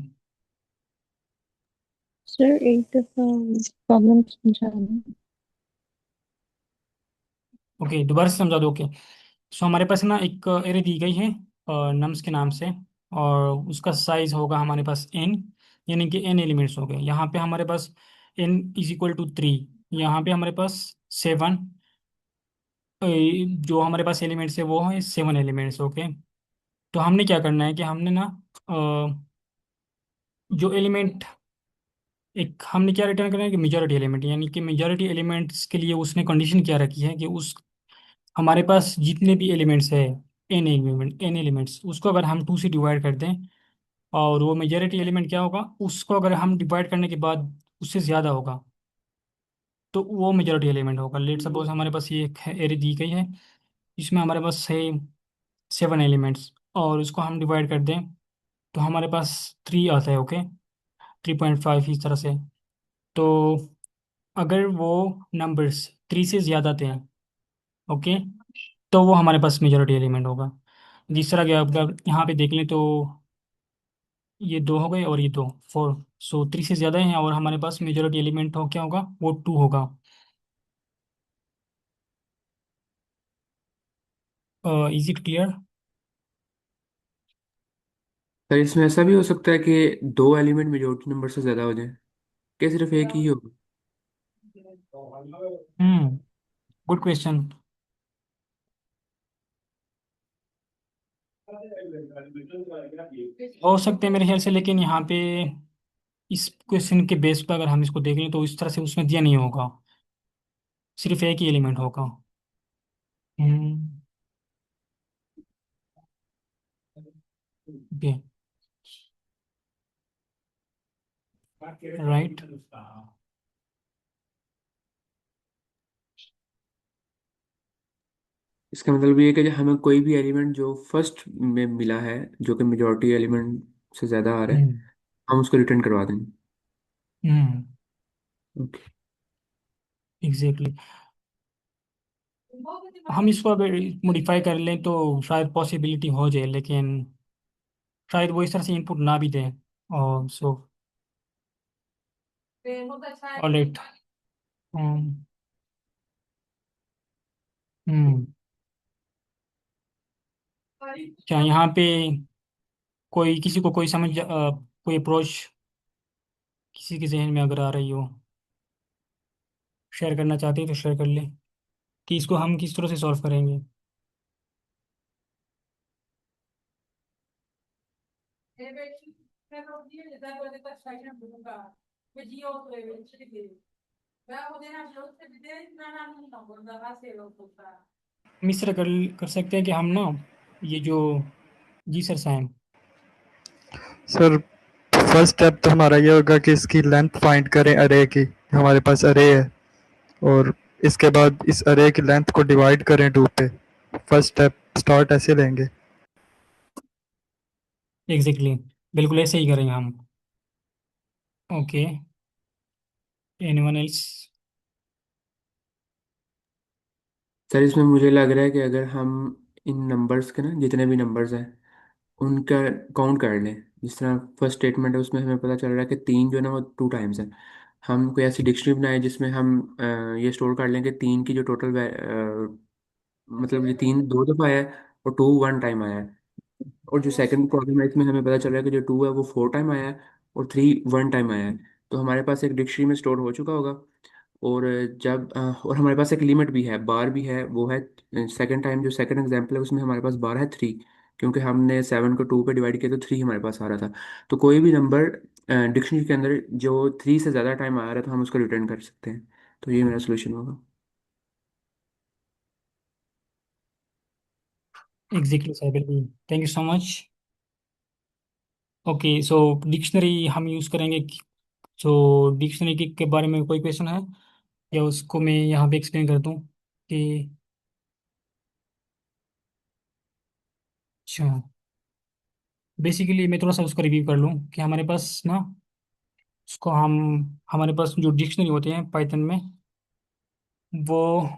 सर एक दफा प्रॉब्लम समझाना। ओके, दोबारा से समझा दो। ओके, सो हमारे पास ना एक एरे दी गई है नम्स के नाम से, और उसका साइज होगा हमारे पास n, यानी कि n एलिमेंट्स हो गए। यहाँ पे हमारे पास n इज इक्वल टू 3, यहाँ पे हमारे पास 7, जो हमारे पास एलिमेंट्स है वो है 7 एलिमेंट्स। ओके, तो हमने क्या करना है कि हमने ना अ, जो एलिमेंट, एक हमने क्या रिटर्न करना है कि मेजॉरिटी एलिमेंट, यानी कि मेजॉरिटी एलिमेंट्स के लिए उसने कंडीशन क्या रखी है कि उस हमारे पास जितने भी एलिमेंट्स है, एन एलिमेंट्स, उसको अगर हम 2 से डिवाइड कर दें, और वो मेजॉरिटी एलिमेंट क्या होगा, उसको अगर हम डिवाइड करने के बाद उससे ज़्यादा होगा, तो वो मेजॉरिटी एलिमेंट होगा। लेट सपोज हमारे पास ये एक एरे दी गई है, इसमें हमारे पास है 7 एलिमेंट्स, और उसको हम डिवाइड कर दें तो हमारे पास 3 आता है। ओके, 3.5 इस तरह से। तो अगर वो नंबर्स 3 से ज़्यादा थे, ओके, तो वो हमारे पास मेजॉरिटी एलिमेंट होगा। जिस तरह कि आप अगर यहाँ पे देख लें तो ये 2 हो गए और ये 2, 4, सो 3 से ज़्यादा हैं, और हमारे पास मेजॉरिटी एलिमेंट हो क्या होगा, वो 2 होगा। Is it clear? सर इसमें ऐसा भी हो सकता है कि दो एलिमेंट मेजोरिटी नंबर से ज़्यादा हो जाए, क्या सिर्फ एक ही होगा? हम्म, गुड क्वेश्चन। हो सकते हैं मेरे ख्याल से, लेकिन यहाँ पे इस क्वेश्चन के बेस पर अगर हम इसको देख लें तो इस तरह से उसमें दिया नहीं होगा, सिर्फ एक ही एलिमेंट होगा। हम्म, ओके, राइट। इसका मतलब ये है कि जो हमें कोई भी एलिमेंट जो फर्स्ट में मिला है, जो कि मेजोरिटी एलिमेंट से ज़्यादा आ रहा है, हम्म, हम उसको रिटर्न करवा देंगे। हम्म, ओके। एग्जैक्टली। हम इसको अगर मॉडिफाई कर लें तो शायद पॉसिबिलिटी हो जाए, लेकिन शायद वो इस तरह से इनपुट ना भी दें। और सो ऑलराइट। हम्म, हम्म, क्या यहाँ पे कोई किसी को कोई समझ कोई अप्रोच किसी के जहन में अगर आ रही हो, शेयर करना चाहते हैं तो शेयर कर ले, कि इसको हम किस तरह से सॉल्व करेंगे। हम इस तरह कर सकते हैं कि हम ना ये जो, जी sir Saim. Sir first step तो हमारा ये होगा कि इसकी लेंथ फाइंड करें अरे की, हमारे पास अरे है, और इसके बाद इस अरे की लेंथ को डिवाइड करें 2 पे। फर्स्ट स्टेप स्टार्ट ऐसे लेंगे। एग्जैक्टली, बिल्कुल ऐसे ही करेंगे हम। Okay, anyone else? सर इसमें मुझे लग रहा है कि अगर हम इन नंबर्स के ना, जितने भी नंबर्स हैं उनका काउंट कर लें। जिस तरह फर्स्ट स्टेटमेंट है उसमें हमें पता चल रहा है कि तीन जो है ना वो 2 टाइम्स है। हम कोई ऐसी डिक्शनरी बनाए जिसमें हम ये स्टोर कर लें कि तीन की जो टोटल, मतलब ये तीन 2 दफ़ा आया है और टू 1 टाइम आया है। और जो सेकंड प्रॉब्लम है इसमें हमें पता चल रहा है कि जो टू है वो 4 टाइम आया है और थ्री 1 टाइम आया है। तो हमारे पास एक डिक्शनरी में स्टोर हो चुका होगा। और और हमारे पास एक लिमिट भी है, बार भी है, वो है सेकंड टाइम। जो सेकंड एग्जांपल है उसमें हमारे पास बार है 3, क्योंकि हमने 7 को 2 पे डिवाइड किया तो 3 हमारे पास आ रहा था। तो कोई भी नंबर डिक्शनरी के अंदर जो 3 से ज़्यादा टाइम आ रहा है तो हम उसको रिटर्न कर सकते हैं। तो ये मेरा सोल्यूशन होगा। एग्जैक्टली सर, बिल्कुल। Thank you so much. Okay, so dictionary हम यूज़ करेंगे। सो डिक्शनरी के बारे में कोई क्वेश्चन है, या उसको मैं यहाँ पे एक्सप्लेन कर दूँ कि? अच्छा, बेसिकली मैं थोड़ा सा उसको रिव्यू कर लूँ कि हमारे पास ना, उसको हम, हमारे पास जो डिक्शनरी होते हैं पाइथन में, वो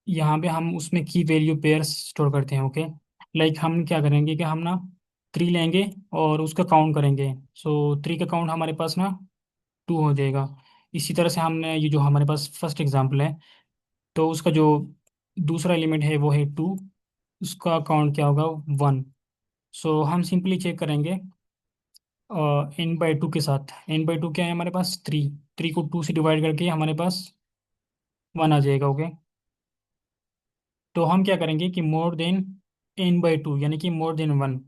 यहाँ पे हम उसमें की वैल्यू पेयर्स स्टोर करते हैं। ओके, लाइक हम क्या करेंगे कि हम ना 3 लेंगे और उसका काउंट करेंगे। सो 3 का काउंट हमारे पास ना 2 हो जाएगा। इसी तरह से हमने ये जो हमारे पास फर्स्ट एग्जांपल है, तो उसका जो दूसरा एलिमेंट है वो है 2, उसका काउंट क्या होगा, 1। सो हम सिंपली चेक करेंगे n/2 के साथ। n/2 क्या है हमारे पास, 3। 3 को 2 से डिवाइड करके हमारे पास वन आ जाएगा। ओके, तो हम क्या करेंगे कि मोर देन n/2 यानी कि मोर देन वन,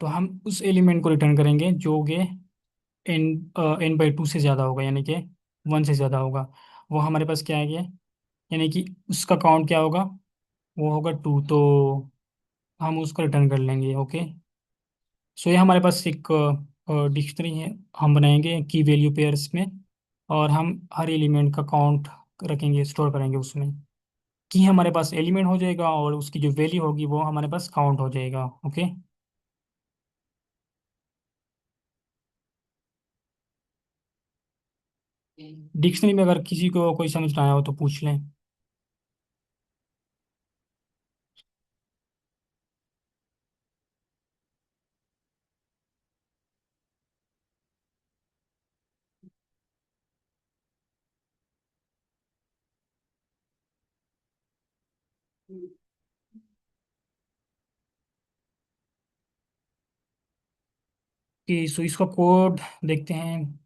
तो हम उस एलिमेंट को रिटर्न करेंगे जो कि एन n/2 से ज़्यादा होगा, यानी कि वन से ज़्यादा होगा। वो हमारे पास क्या है, यानी कि उसका काउंट क्या होगा, वो होगा टू, तो हम उसको रिटर्न कर लेंगे। ओके, सो ये हमारे पास एक डिक्शनरी है, हम बनाएंगे की वैल्यू पेयर्स में, और हम हर एलिमेंट का काउंट रखेंगे, स्टोर करेंगे उसमें। की हमारे पास एलिमेंट हो जाएगा और उसकी जो वैल्यू होगी वो हमारे पास काउंट हो जाएगा। ओके, डिक्शनरी में अगर किसी को कोई समझ ना आया हो तो पूछ लें। कि सो इसका कोड देखते हैं।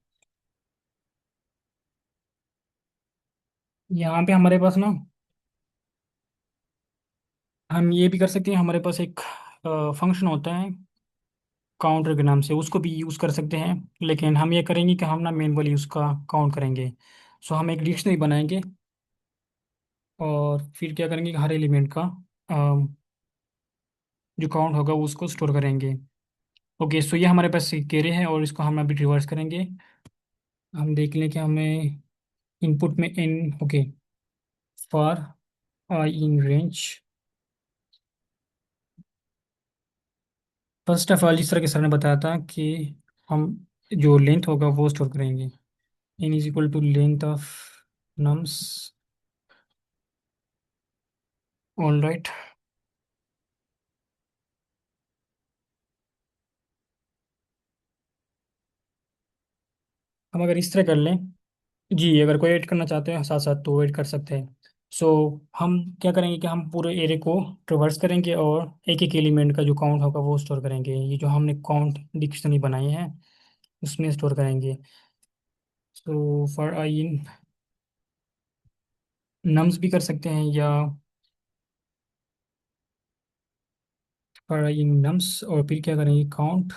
यहाँ पे हमारे पास ना, हम ये भी कर सकते हैं, हमारे पास एक फंक्शन होता है काउंटर के नाम से, उसको भी यूज़ कर सकते हैं, लेकिन हम ये करेंगे कि हम ना मैनुअली उसका काउंट करेंगे। सो हम एक डिक्शनरी बनाएंगे और फिर क्या करेंगे कि हर एलिमेंट का जो काउंट होगा वो उसको स्टोर करेंगे। ओके, सो ये हमारे पास एक कैरे है और इसको हम अभी रिवर्स करेंगे। हम देख लें कि हमें इनपुट में n, okay, for i in range, first of all इस तरह के सर ने बताया था कि हम जो लेंथ होगा वो स्टोर करेंगे। N is equal to length of nums. All right, हम अगर इस तरह कर लें, जी अगर कोई ऐड करना चाहते हैं साथ साथ तो ऐड कर सकते हैं। सो हम क्या करेंगे कि हम पूरे एरे को ट्रेवर्स करेंगे और एक एक एलिमेंट का जो काउंट होगा वो स्टोर करेंगे, ये जो हमने काउंट डिक्शनरी बनाई है उसमें स्टोर करेंगे। So for i in nums भी कर सकते हैं, या फॉर आई इन नम्स, और फिर क्या करेंगे काउंट,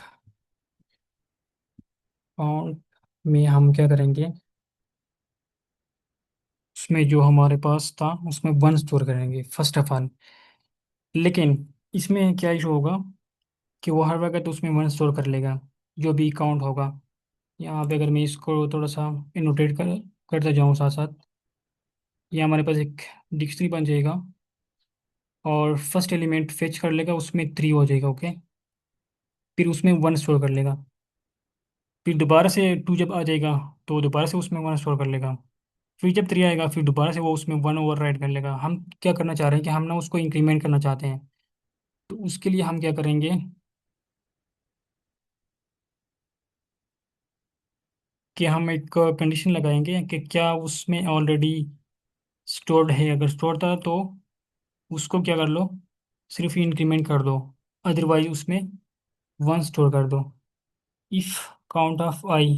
काउंट में हम क्या करेंगे, उसमें जो हमारे पास था उसमें वन स्टोर करेंगे फर्स्ट ऑफ ऑल। लेकिन इसमें क्या इशू होगा कि वो हर वक्त उसमें वन स्टोर कर लेगा जो भी काउंट होगा। यहाँ पे अगर मैं इसको थोड़ा सा इनोटेट करता जाऊँ साथ साथ, ये हमारे पास एक डिक्शनरी बन जाएगा और फर्स्ट एलिमेंट फेच कर लेगा, उसमें थ्री हो जाएगा। ओके, फिर उसमें वन स्टोर कर लेगा, फिर दोबारा से टू जब आ जाएगा तो दोबारा से उसमें वन स्टोर कर लेगा, फिर जब थ्री आएगा फिर दोबारा से वो उसमें वन ओवर राइट कर लेगा। हम क्या करना चाह रहे हैं कि हम ना उसको इंक्रीमेंट करना चाहते हैं, तो उसके लिए हम क्या करेंगे कि हम एक कंडीशन लगाएंगे कि क्या उसमें ऑलरेडी स्टोर्ड है, अगर स्टोर था तो उसको क्या कर लो, सिर्फ इंक्रीमेंट कर दो, अदरवाइज उसमें वन स्टोर कर दो। इफ़ काउंट ऑफ आई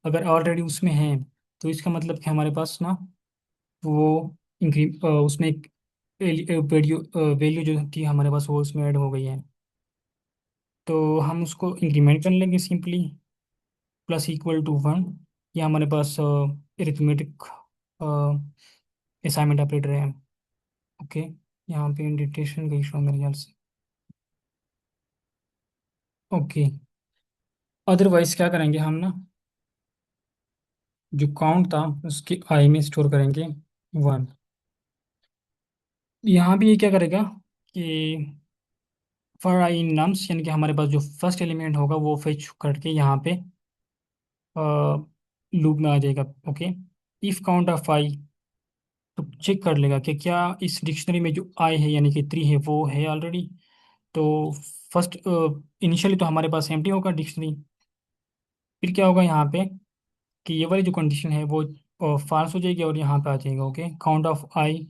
अगर ऑलरेडी उसमें है तो इसका मतलब कि हमारे पास ना वो उसमें एक वैल्यू वैल्यू जो थी हमारे पास वो उसमें ऐड हो गई है, तो हम उसको इंक्रीमेंट कर लेंगे simply, plus equal to one. ये हमारे पास अरिथमेटिक असाइनमेंट ऑपरेटर है। ओके, यहाँ पे इंडेंटेशन का इशू है मेरे ख्याल से। ओके, अदरवाइज क्या करेंगे हम ना, जो काउंट था उसकी आई में स्टोर करेंगे वन। यहाँ भी ये क्या करेगा कि फॉर आई इन नम्स, यानी कि हमारे पास जो फर्स्ट एलिमेंट होगा वो फेच करके यहाँ पे लूप में आ जाएगा। ओके, इफ काउंट ऑफ आई, तो चेक कर लेगा कि क्या इस डिक्शनरी में जो आई है यानी कि थ्री है वो है ऑलरेडी। तो फर्स्ट इनिशियली तो हमारे पास एम्प्टी होगा डिक्शनरी, फिर क्या होगा यहाँ पे कि ये वाली जो कंडीशन है वो फाल्स हो जाएगी और यहाँ पे आ जाएगा। ओके, काउंट ऑफ आई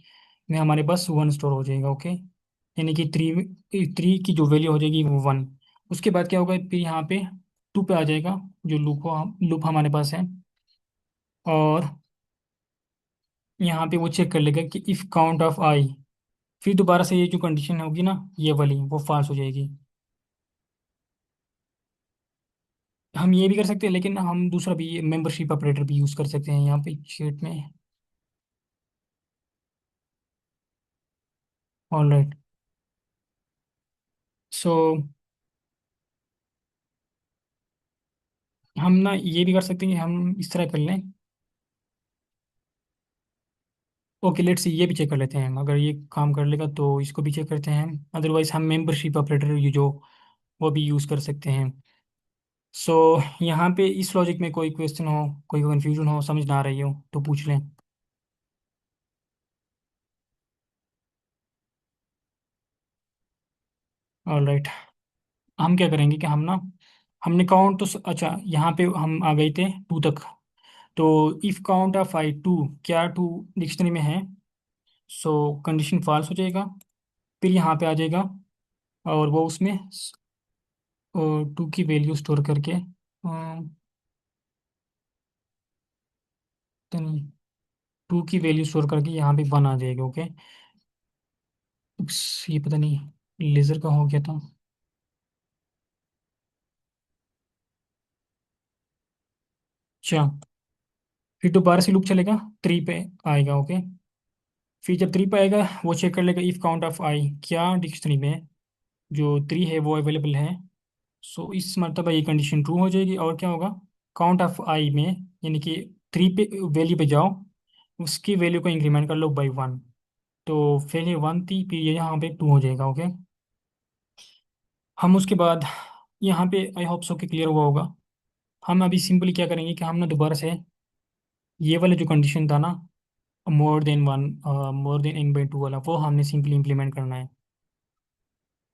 में हमारे पास वन स्टोर हो जाएगा। ओके, यानी कि थ्री, थ्री की जो वैल्यू हो जाएगी वो वन। उसके बाद क्या होगा, फिर यहाँ पे टू पे आ जाएगा जो लूप लूप हमारे पास है, और यहाँ पे वो चेक कर लेगा कि इफ काउंट ऑफ आई, फिर दोबारा से ये जो कंडीशन होगी ना, ये वाली वो फॉल्स हो जाएगी। हम ये भी कर सकते हैं, लेकिन हम दूसरा भी मेंबरशिप ऑपरेटर भी यूज़ कर सकते हैं यहाँ पे शीट में। All right. सो हम ना ये भी कर सकते हैं कि हम इस तरह कर लें। ओके, लेट्स सी, ये भी चेक कर लेते हैं, अगर ये काम कर लेगा तो इसको भी चेक करते हैं। अदरवाइज हम मेंबरशिप ऑपरेटर ये जो वो भी यूज़ कर सकते हैं। सो यहाँ पे इस लॉजिक में कोई क्वेश्चन हो, कोई कंफ्यूजन हो, समझ ना आ रही हो तो पूछ लें। All right. हम क्या करेंगे कि हम ना, हमने काउंट तो अच्छा, यहाँ पे हम आ गए थे टू तक। तो if count of I two, क्या टू डिक्शनरी में है? सो कंडीशन फॉल्स हो जाएगा। फिर यहाँ पे आ जाएगा, और वो उसमें टू की वैल्यू स्टोर करके तो नहीं, टू की वैल्यू स्टोर करके यहाँ पे वन आ जाएगा। ओके। उप्स, ये पता नहीं लेज़र का हो गया था। अच्छा, फिर दोबारा से लूप चलेगा, थ्री पे आएगा। ओके। फिर जब थ्री पे आएगा वो चेक कर लेगा इफ काउंट ऑफ आई, क्या डिक्शनरी में जो थ्री है वो अवेलेबल है। सो इस मरतबा ये कंडीशन ट्रू हो जाएगी, और क्या होगा, काउंट ऑफ आई में, यानी कि थ्री पे वैल्यू पे जाओ, उसकी वैल्यू को इंक्रीमेंट कर लो बाई वन। तो फिर ये वन थी, फिर ये यहाँ पे टू हो जाएगा। ओके। हम उसके बाद यहाँ पे आई होप सो कि क्लियर हुआ होगा। हम अभी सिंपली क्या करेंगे कि हम ना दोबारा से ये वाला जो कंडीशन था ना, more than one, more than n by two वाला, वो हमने सिंपली इम्प्लीमेंट करना है।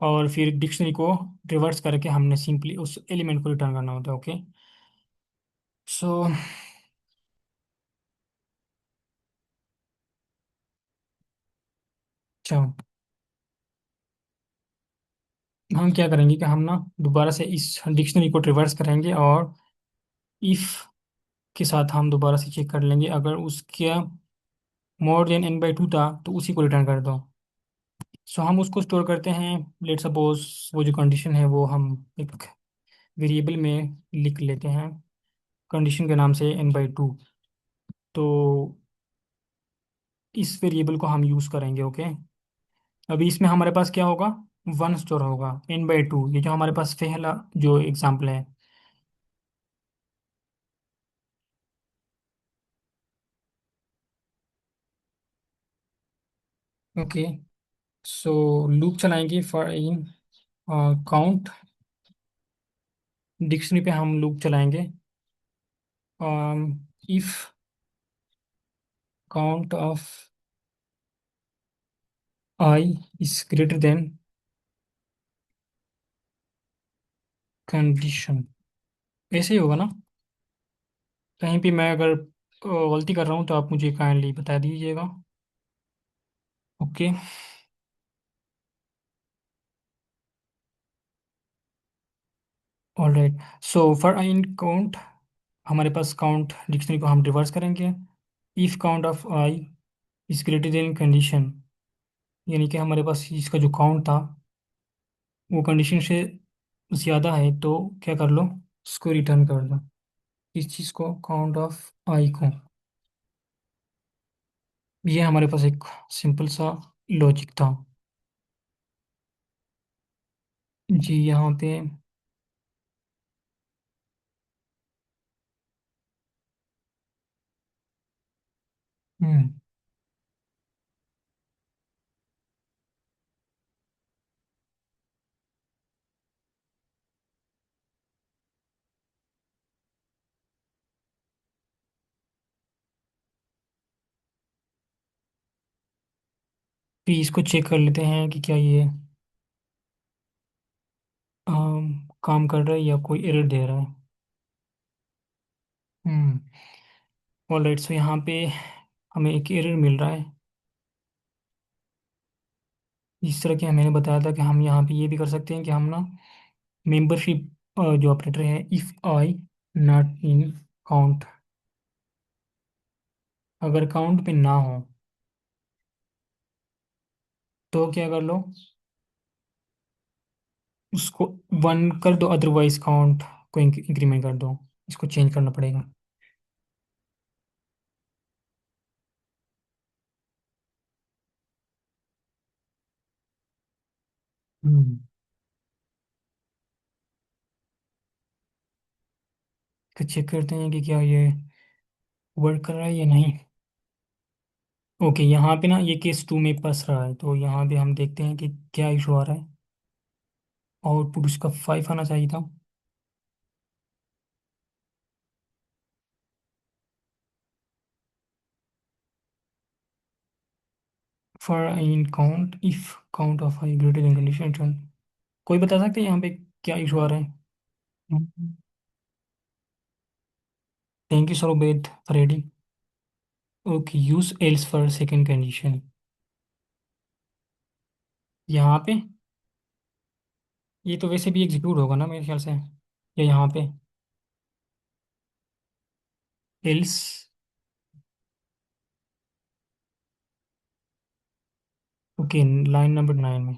और फिर डिक्शनरी को रिवर्स करके हमने सिंपली उस एलिमेंट को रिटर्न करना होता है। ओके। सो अच्छा, हम क्या करेंगे कि हम ना दोबारा से इस डिक्शनरी को रिवर्स करेंगे, और इफ के साथ हम दोबारा से चेक कर लेंगे, अगर उसके more than n by two था तो उसी को रिटर्न कर दो। सो हम उसको स्टोर करते हैं। लेट सपोज वो जो कंडीशन है वो हम एक वेरिएबल में लिख लेते हैं, कंडीशन के नाम से एन बाई टू। तो इस वेरिएबल को हम यूज़ करेंगे। ओके। अभी इसमें हमारे पास क्या होगा, वन स्टोर होगा, एन बाई टू, ये जो हमारे पास पहला जो एग्जाम्पल है। ओके। सो लूप चलाएंगे फॉर इन काउंट, डिक्शनरी पे हम लूप चलाएंगे। If count of I is greater than condition, ऐसे ही होगा ना? कहीं भी मैं अगर गलती कर रहा हूँ तो आप मुझे काइंडली बता दीजिएगा। Okay. All right. So for in count, हमारे पास काउंट डिक्शनरी को हम रिवर्स करेंगे। If count of I is greater than condition, यानी कि हमारे पास इसका जो काउंट था वो कंडीशन से ज़्यादा है, तो क्या कर लो, इसको रिटर्न कर दो, इस चीज़ को, काउंट ऑफ आई को। ये हमारे पास एक सिंपल सा लॉजिक था। जी यहाँ पे हम्म भी इसको चेक कर लेते हैं कि क्या ये काम कर रहा है या कोई एरर दे रहा है। हम्म ऑल राइट। सो यहाँ पे हमें एक एरर मिल रहा है, जिस तरह कि मैंने बताया था कि हम यहाँ पे ये भी कर सकते हैं कि हम ना मेंबरशिप जो ऑपरेटर है, if I not in count, अगर काउंट पे ना हो तो क्या कर लो, उसको 1 कर दो, अदरवाइज काउंट को इंक्रीमेंट कर दो। इसको चेंज करना पड़ेगा। हम्म। तो चेक करते हैं कि क्या ये वर्क कर रहा है या नहीं। ओके, यहाँ पे ना ये केस 2 में फंस रहा है, तो यहाँ पे हम देखते हैं कि क्या इशू आ रहा है। आउटपुट उसका 5 आना चाहिए था। For in count, if count of I greater than condition. कोई बता सकते हैं यहाँ पे क्या इशू आ रहा है? Thank you sir Ubaid for reading. Okay, use else for second condition. यहाँ पे ये तो वैसे भी एग्जीक्यूट होगा ना मेरे ख्याल से, या यहाँ पे एल्स। ओके, लाइन नंबर 9 में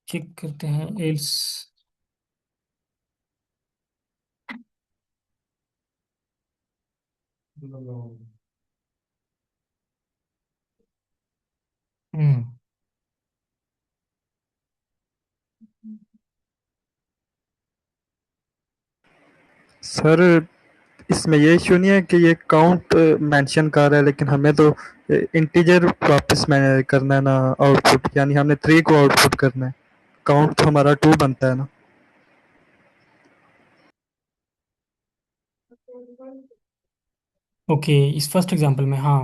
चेक करते हैं एल्स। हम्म। सर इसमें ये इश्यू नहीं है कि ये काउंट मेंशन कर रहा है, लेकिन हमें तो इंटीजर वापस में करना है ना आउटपुट, यानी हमने 3 को आउटपुट करना है। काउंट तो हमारा 2 बनता है ना। ओके, इस फर्स्ट एग्जांपल में हाँ,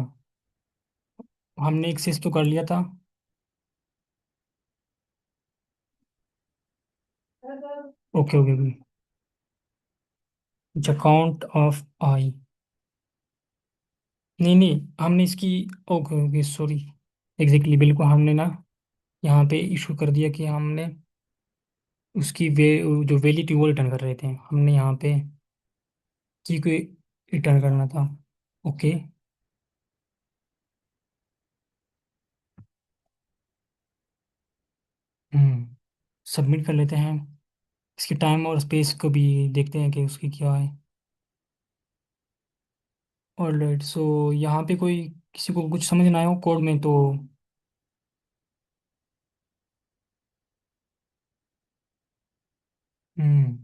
हमने एक्सेस तो कर लिया था। Okay okay okay. अच्छा, काउंट ऑफ आई। नहीं नहीं, हमने इसकी, ओके ओके सॉरी, एग्जैक्टली बिल्कुल हमने ना यहाँ पे इशू कर दिया कि हमने उसकी जो वैलिडिटी वो रिटर्न कर रहे थे, हमने यहाँ पे की को रिटर्न करना था। ओके। हम्म। सबमिट कर लेते हैं। इसकी टाइम और स्पेस को भी देखते हैं कि उसकी क्या है। ऑलराइट, सो यहाँ पे कोई किसी को कुछ समझ ना आए हो कोड में तो। हम्म।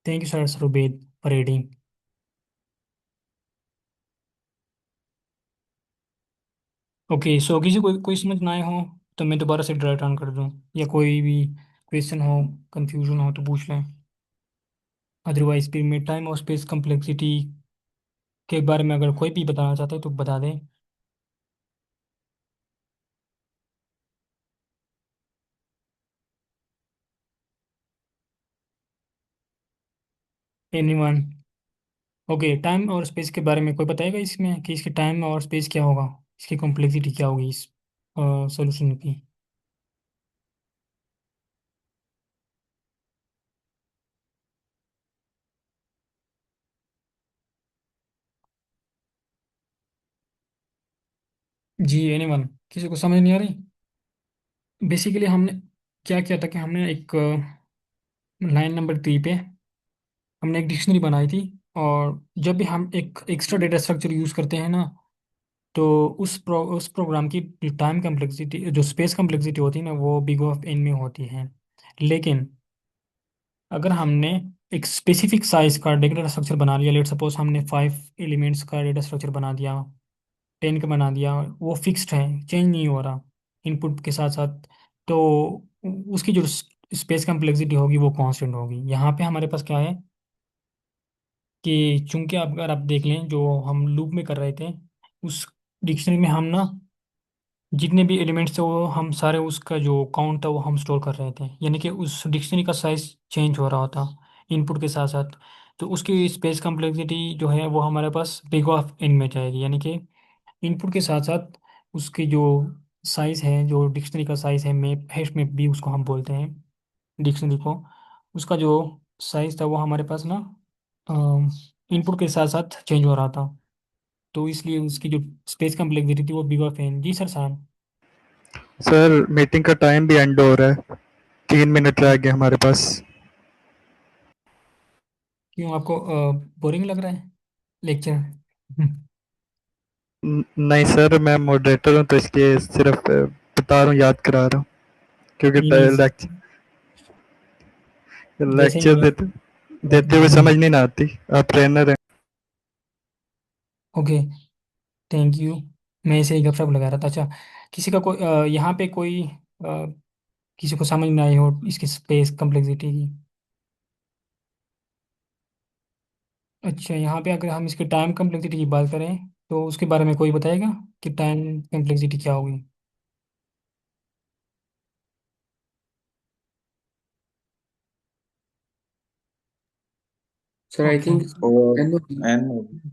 थैंक यू सर सरुबेद फॉर रीडिंग। ओके, सो किसी को कोई समझ ना आए हो तो मैं दोबारा से ड्राइट ऑन कर दूँ, या कोई भी क्वेश्चन हो, कंफ्यूजन हो तो पूछ लें। अदरवाइज फिर मैं टाइम और स्पेस कम्प्लेक्सिटी के बारे में अगर कोई भी बताना चाहते हैं तो बता दें। एनीवन? ओके, टाइम और स्पेस के बारे में कोई बताएगा इसमें कि इसकी टाइम और स्पेस क्या होगा, इसकी कॉम्प्लेक्सिटी क्या होगी इस सॉल्यूशन की? जी एनीवन? किसी को समझ नहीं आ रही? बेसिकली हमने क्या किया था कि हमने एक लाइन नंबर 3 पे हमने एक डिक्शनरी बनाई थी। और जब भी हम एक एक्स्ट्रा डेटा स्ट्रक्चर यूज़ करते हैं ना, तो उस प्रोग्राम की टाइम कम्प्लेक्सिटी, जो स्पेस कम्प्लेक्सिटी होती है ना, वो बिग ऑफ एन में होती है। लेकिन अगर हमने एक स्पेसिफिक साइज का डेटा स्ट्रक्चर बना लिया, लेट सपोज हमने 5 एलिमेंट्स का डेटा स्ट्रक्चर बना दिया, 10 का बना दिया, वो फिक्स्ड है, चेंज नहीं हो रहा इनपुट के साथ साथ, तो उसकी जो स्पेस कम्प्लेक्सिटी होगी वो कांस्टेंट होगी। यहाँ पे हमारे पास क्या है कि चूंकि आप अगर आप देख लें जो हम लूप में कर रहे थे, उस डिक्शनरी में हम ना जितने भी एलिमेंट्स थे वो हम सारे उसका जो काउंट था वो हम स्टोर कर रहे थे, यानी कि उस डिक्शनरी का साइज चेंज हो रहा होता इनपुट के साथ साथ। तो उसकी स्पेस कम्प्लेक्सिटी जो है वो हमारे पास बिग ऑफ एन में जाएगी, यानी कि इनपुट के साथ साथ उसकी जो साइज है, जो डिक्शनरी का साइज है, मैप हैश मैप भी उसको हम बोलते हैं डिक्शनरी को, उसका जो साइज था वो हमारे पास ना इनपुट के साथ साथ चेंज हो रहा था। तो इसलिए उसकी जो स्पेस कम्प्लेक्सिटी थी वो बिग ऑफ एन। जी सर साहब। सर मीटिंग का टाइम भी एंड हो रहा है, 3 मिनट रह गए हमारे पास। क्यों आपको बोरिंग लग रहा है लेक्चर? नहीं सर, मैं मॉडरेटर हूँ तो इसलिए सिर्फ बता रहा हूँ, याद करा रहा हूँ, क्योंकि नहीं नहीं, लेक्चर जैसे ही लेक्चर मैं। देते देते हुए समझ नहीं ना आती। आप ट्रेनर हैं। Okay, thank you. मैं ऐसे ही गपशप लगा रहा था। अच्छा, किसी का कोई यहाँ पे कोई किसी को समझ में आई हो इसकी स्पेस कम्प्लेक्सिटी की? अच्छा, यहाँ पे अगर हम इसकी टाइम कम्प्लेक्सिटी की बात करें तो उसके बारे में कोई बताएगा कि टाइम कम्प्लेक्सिटी क्या होगी? Sir I okay. थिंक और एन एन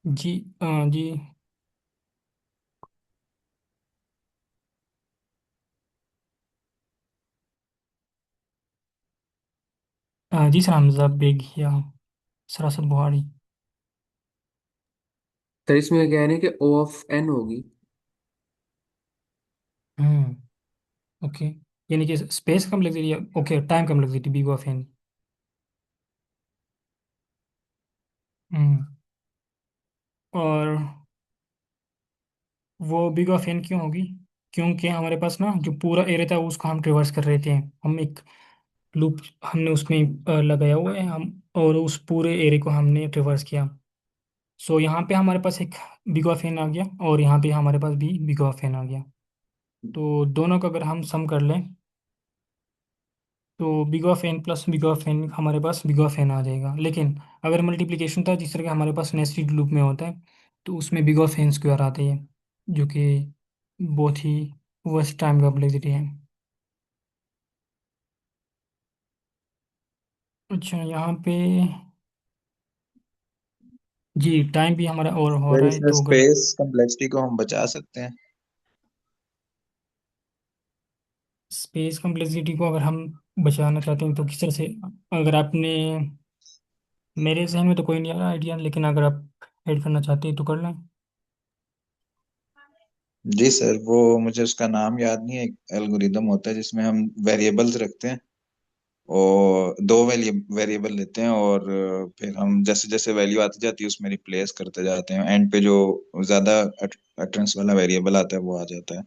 जी जी जी सर, हमजा बेगिया, सरासत बुहारी। सर इसमें क्या है ना कि ओ ऑफ एन होगी। हम्म। ओके, यानी कि space complexity, okay time complexity big of n. Hmm. और वो बिग ऑफ एन क्यों होगी? क्योंकि हमारे पास ना जो पूरा एरिया था उसको हम ट्रेवर्स कर रहे थे। हम एक लूप हमने उसमें लगाया हुआ है हम, और उस पूरे एरिया को हमने ट्रेवर्स किया। सो यहाँ पे हमारे पास एक बिग ऑफ एन आ गया, और यहाँ पे हमारे पास भी बिग ऑफ एन आ गया। तो दोनों का अगर हम सम कर लें तो big of n plus big of n हमारे पास बिग ऑफ एन आ जाएगा। लेकिन अगर मल्टीप्लिकेशन था जिस तरह का हमारे पास नेस्टेड लूप में होता है, तो उसमें बिग ऑफ एन स्क्वायर आते हैं, जो कि बहुत ही वर्स्ट टाइम कॉम्प्लेक्सिटी है। अच्छा, यहाँ पे जी टाइम भी हमारा और हो फिर रहा है, इसमें तो अगर स्पेस कम्प्लेक्सिटी को हम बचा सकते हैं। स्पेस कॉम्प्लेक्सिटी को अगर हम बचाना चाहते हैं तो किस तरह से? अगर आपने, मेरे जहन में तो कोई नहीं आ रहा आइडिया, लेकिन अगर आप ऐड करना चाहते हैं तो कर लें। जी सर, वो मुझे उसका नाम याद नहीं है। एक एल्गोरिदम होता है जिसमें हम वेरिएबल्स रखते हैं और दो वेरिएबल लेते हैं, और फिर हम जैसे जैसे वैल्यू आती जाती है उसमें रिप्लेस करते जाते हैं। एंड पे जो ज्यादा अटरेंस वाला वेरिएबल आता है वो आ जाता है।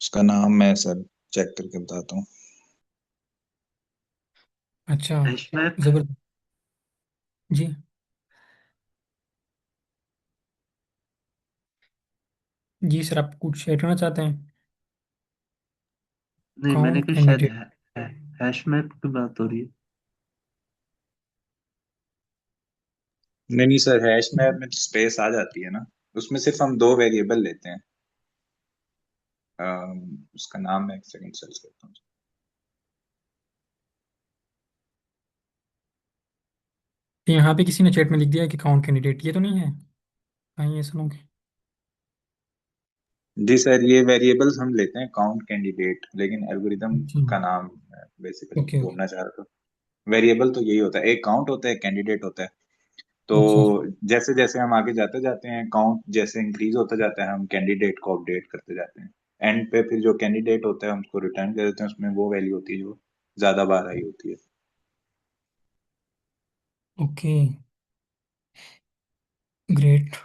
उसका नाम मैं सर चेक करके बताता हूँ। अच्छा, हैशमैप। जबरदस्त। जी जी सर, आप कुछ ऐड करना चाहते हैं? नहीं, मैंने काउंट कहा शायद कैंडिडेट। हैशमैप की बात हो रही है। नहीं नहीं सर, हैश मैप में स्पेस आ जाती है ना। उसमें सिर्फ हम दो वेरिएबल लेते हैं। उसका नाम मैं एक सेकंड सर्च करता हूँ। यहाँ पे किसी ने चैट में लिख दिया है कि काउंट कैंडिडेट, ये तो नहीं है कहीं ये सुनो कि? जी सर, ये वेरिएबल्स हम लेते हैं काउंट कैंडिडेट, लेकिन एल्गोरिदम अच्छा। का नाम बेसिकली ओके ओके। बोलना चाह रहा था। वेरिएबल तो यही होता है, एक काउंट होता है एक कैंडिडेट होता है। तो अच्छा जैसे जैसे हम आगे जाते जाते हैं, काउंट जैसे इंक्रीज होता जाता है, हम कैंडिडेट को अपडेट करते जाते हैं। एंड पे फिर जो कैंडिडेट होता है हम उसको रिटर्न कर देते हैं, उसमें वो वैल्यू होती है जो ज्यादा बार आई होती है। Okay, great.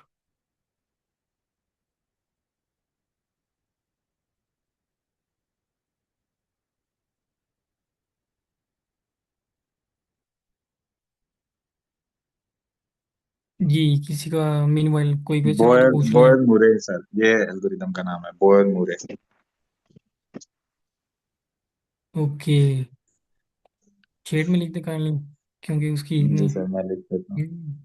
जी, किसी का मीनवाइल कोई क्वेश्चन है तो बोयर पूछ लें। बोयर मुरे सर, ये एल्गोरिदम का नाम है, बोयर मुरे। ओके, चैट में लिख दे काइंडली, क्योंकि उसकी जी इतनी। सर, मैं लिख देता हूँ। हम्म,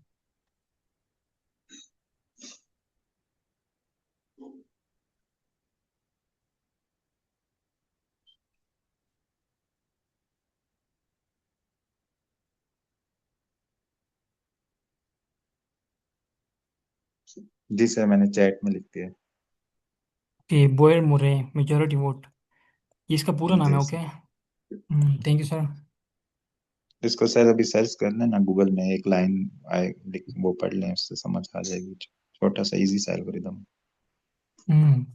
जी सर, मैंने चैट में लिख दिया। ओके, बोयर मुरे मेजोरिटी वोट, ये इसका पूरा नाम है। जी okay, sir. Thank you sir. इसको सर अभी सर्च कर लेना गूगल में, एक लाइन आए वो पढ़ लें, उससे समझ आ जाएगी। छोटा सा इजी सा algorithm. Hmm.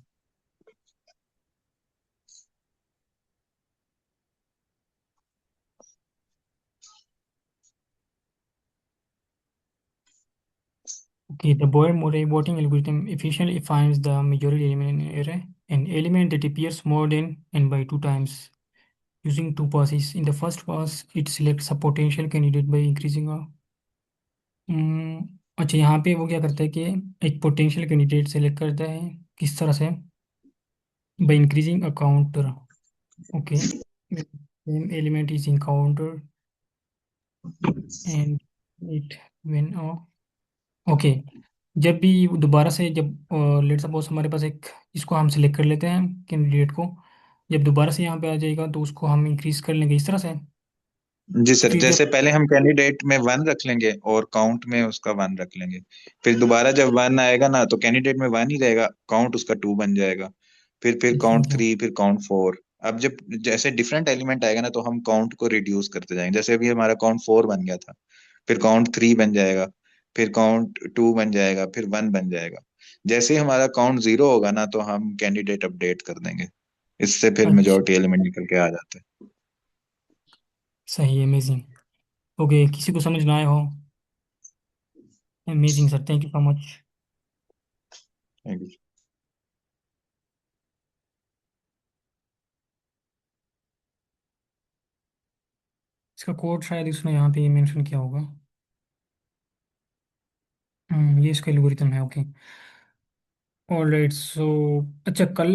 Okay, the Boyer-Murray voting algorithm efficiently finds the majority element in an array, an element that appears more than and by two times, using two passes. In the first pass, it selects a potential candidate by increasing a अच्छा, यहाँ पे वो क्या करता है कि एक potential candidate select करता है। किस तरह से? By increasing a counter. Okay, same element is encountered and it when okay, जब भी दोबारा से, जब लेट सपोज हमारे पास एक, इसको हम सिलेक्ट कर लेते हैं कैंडिडेट को, जब दोबारा से यहाँ पे आ जाएगा तो उसको हम इंक्रीज कर लेंगे इस तरह से। जी सर, फिर जब जैसे पहले हम कैंडिडेट में वन रख लेंगे और काउंट में उसका वन रख लेंगे। फिर दोबारा जब वन आएगा ना तो कैंडिडेट में वन ही रहेगा, काउंट उसका टू बन जाएगा। फिर काउंट समझे। थ्री, फिर काउंट फोर। अब जब जैसे डिफरेंट एलिमेंट आएगा ना तो हम काउंट को रिड्यूस करते जाएंगे। जैसे अभी हमारा काउंट फोर बन गया था, फिर काउंट थ्री बन जाएगा, फिर काउंट टू बन जाएगा, फिर वन बन जाएगा। जैसे ही हमारा काउंट जीरो होगा ना तो हम कैंडिडेट अपडेट कर देंगे। इससे फिर अच्छा, मेजोरिटी एलिमेंट निकल के आ जाते हैं। सही है, अमेजिंग। ओके, किसी को समझ ना आए हो? Amazing sir, thank you so much. Thank you. इसका कोड शायद इसने यहाँ पे मेंशन किया होगा। ये इसका एल्गोरिथम है। Okay, alright. सो अच्छा, कल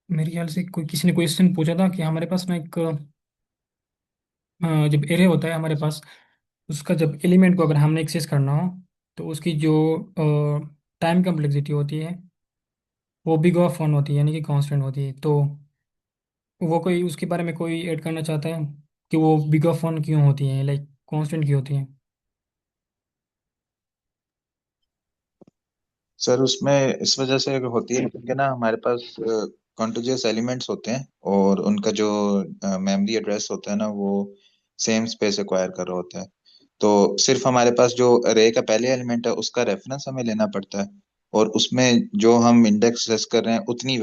मेरे ख्याल से कोई किसी ने क्वेश्चन पूछा था कि हमारे पास ना एक जब एरे होता है हमारे पास, उसका जब एलिमेंट को अगर हमने एक्सेस करना हो, तो उसकी जो टाइम कम्प्लेक्सिटी होती है वो बिग ऑफ वन होती है, यानी कि कांस्टेंट होती है। तो वो कोई उसके बारे में कोई ऐड करना चाहता है कि वो बिग ऑफ वन क्यों होती है, लाइक कांस्टेंट क्यों होती है? सर उसमें इस वजह से होती है क्योंकि ना हमारे पास कॉन्टिग्युअस एलिमेंट्स होते हैं और उनका जो मेमोरी एड्रेस होता है ना वो सेम स्पेस एक्वायर कर रहा होता है। तो सिर्फ हमारे पास जो अरे का पहले एलिमेंट है उसका रेफरेंस हमें लेना पड़ता है, और उसमें जो हम इंडेक्स कर रहे हैं उतनी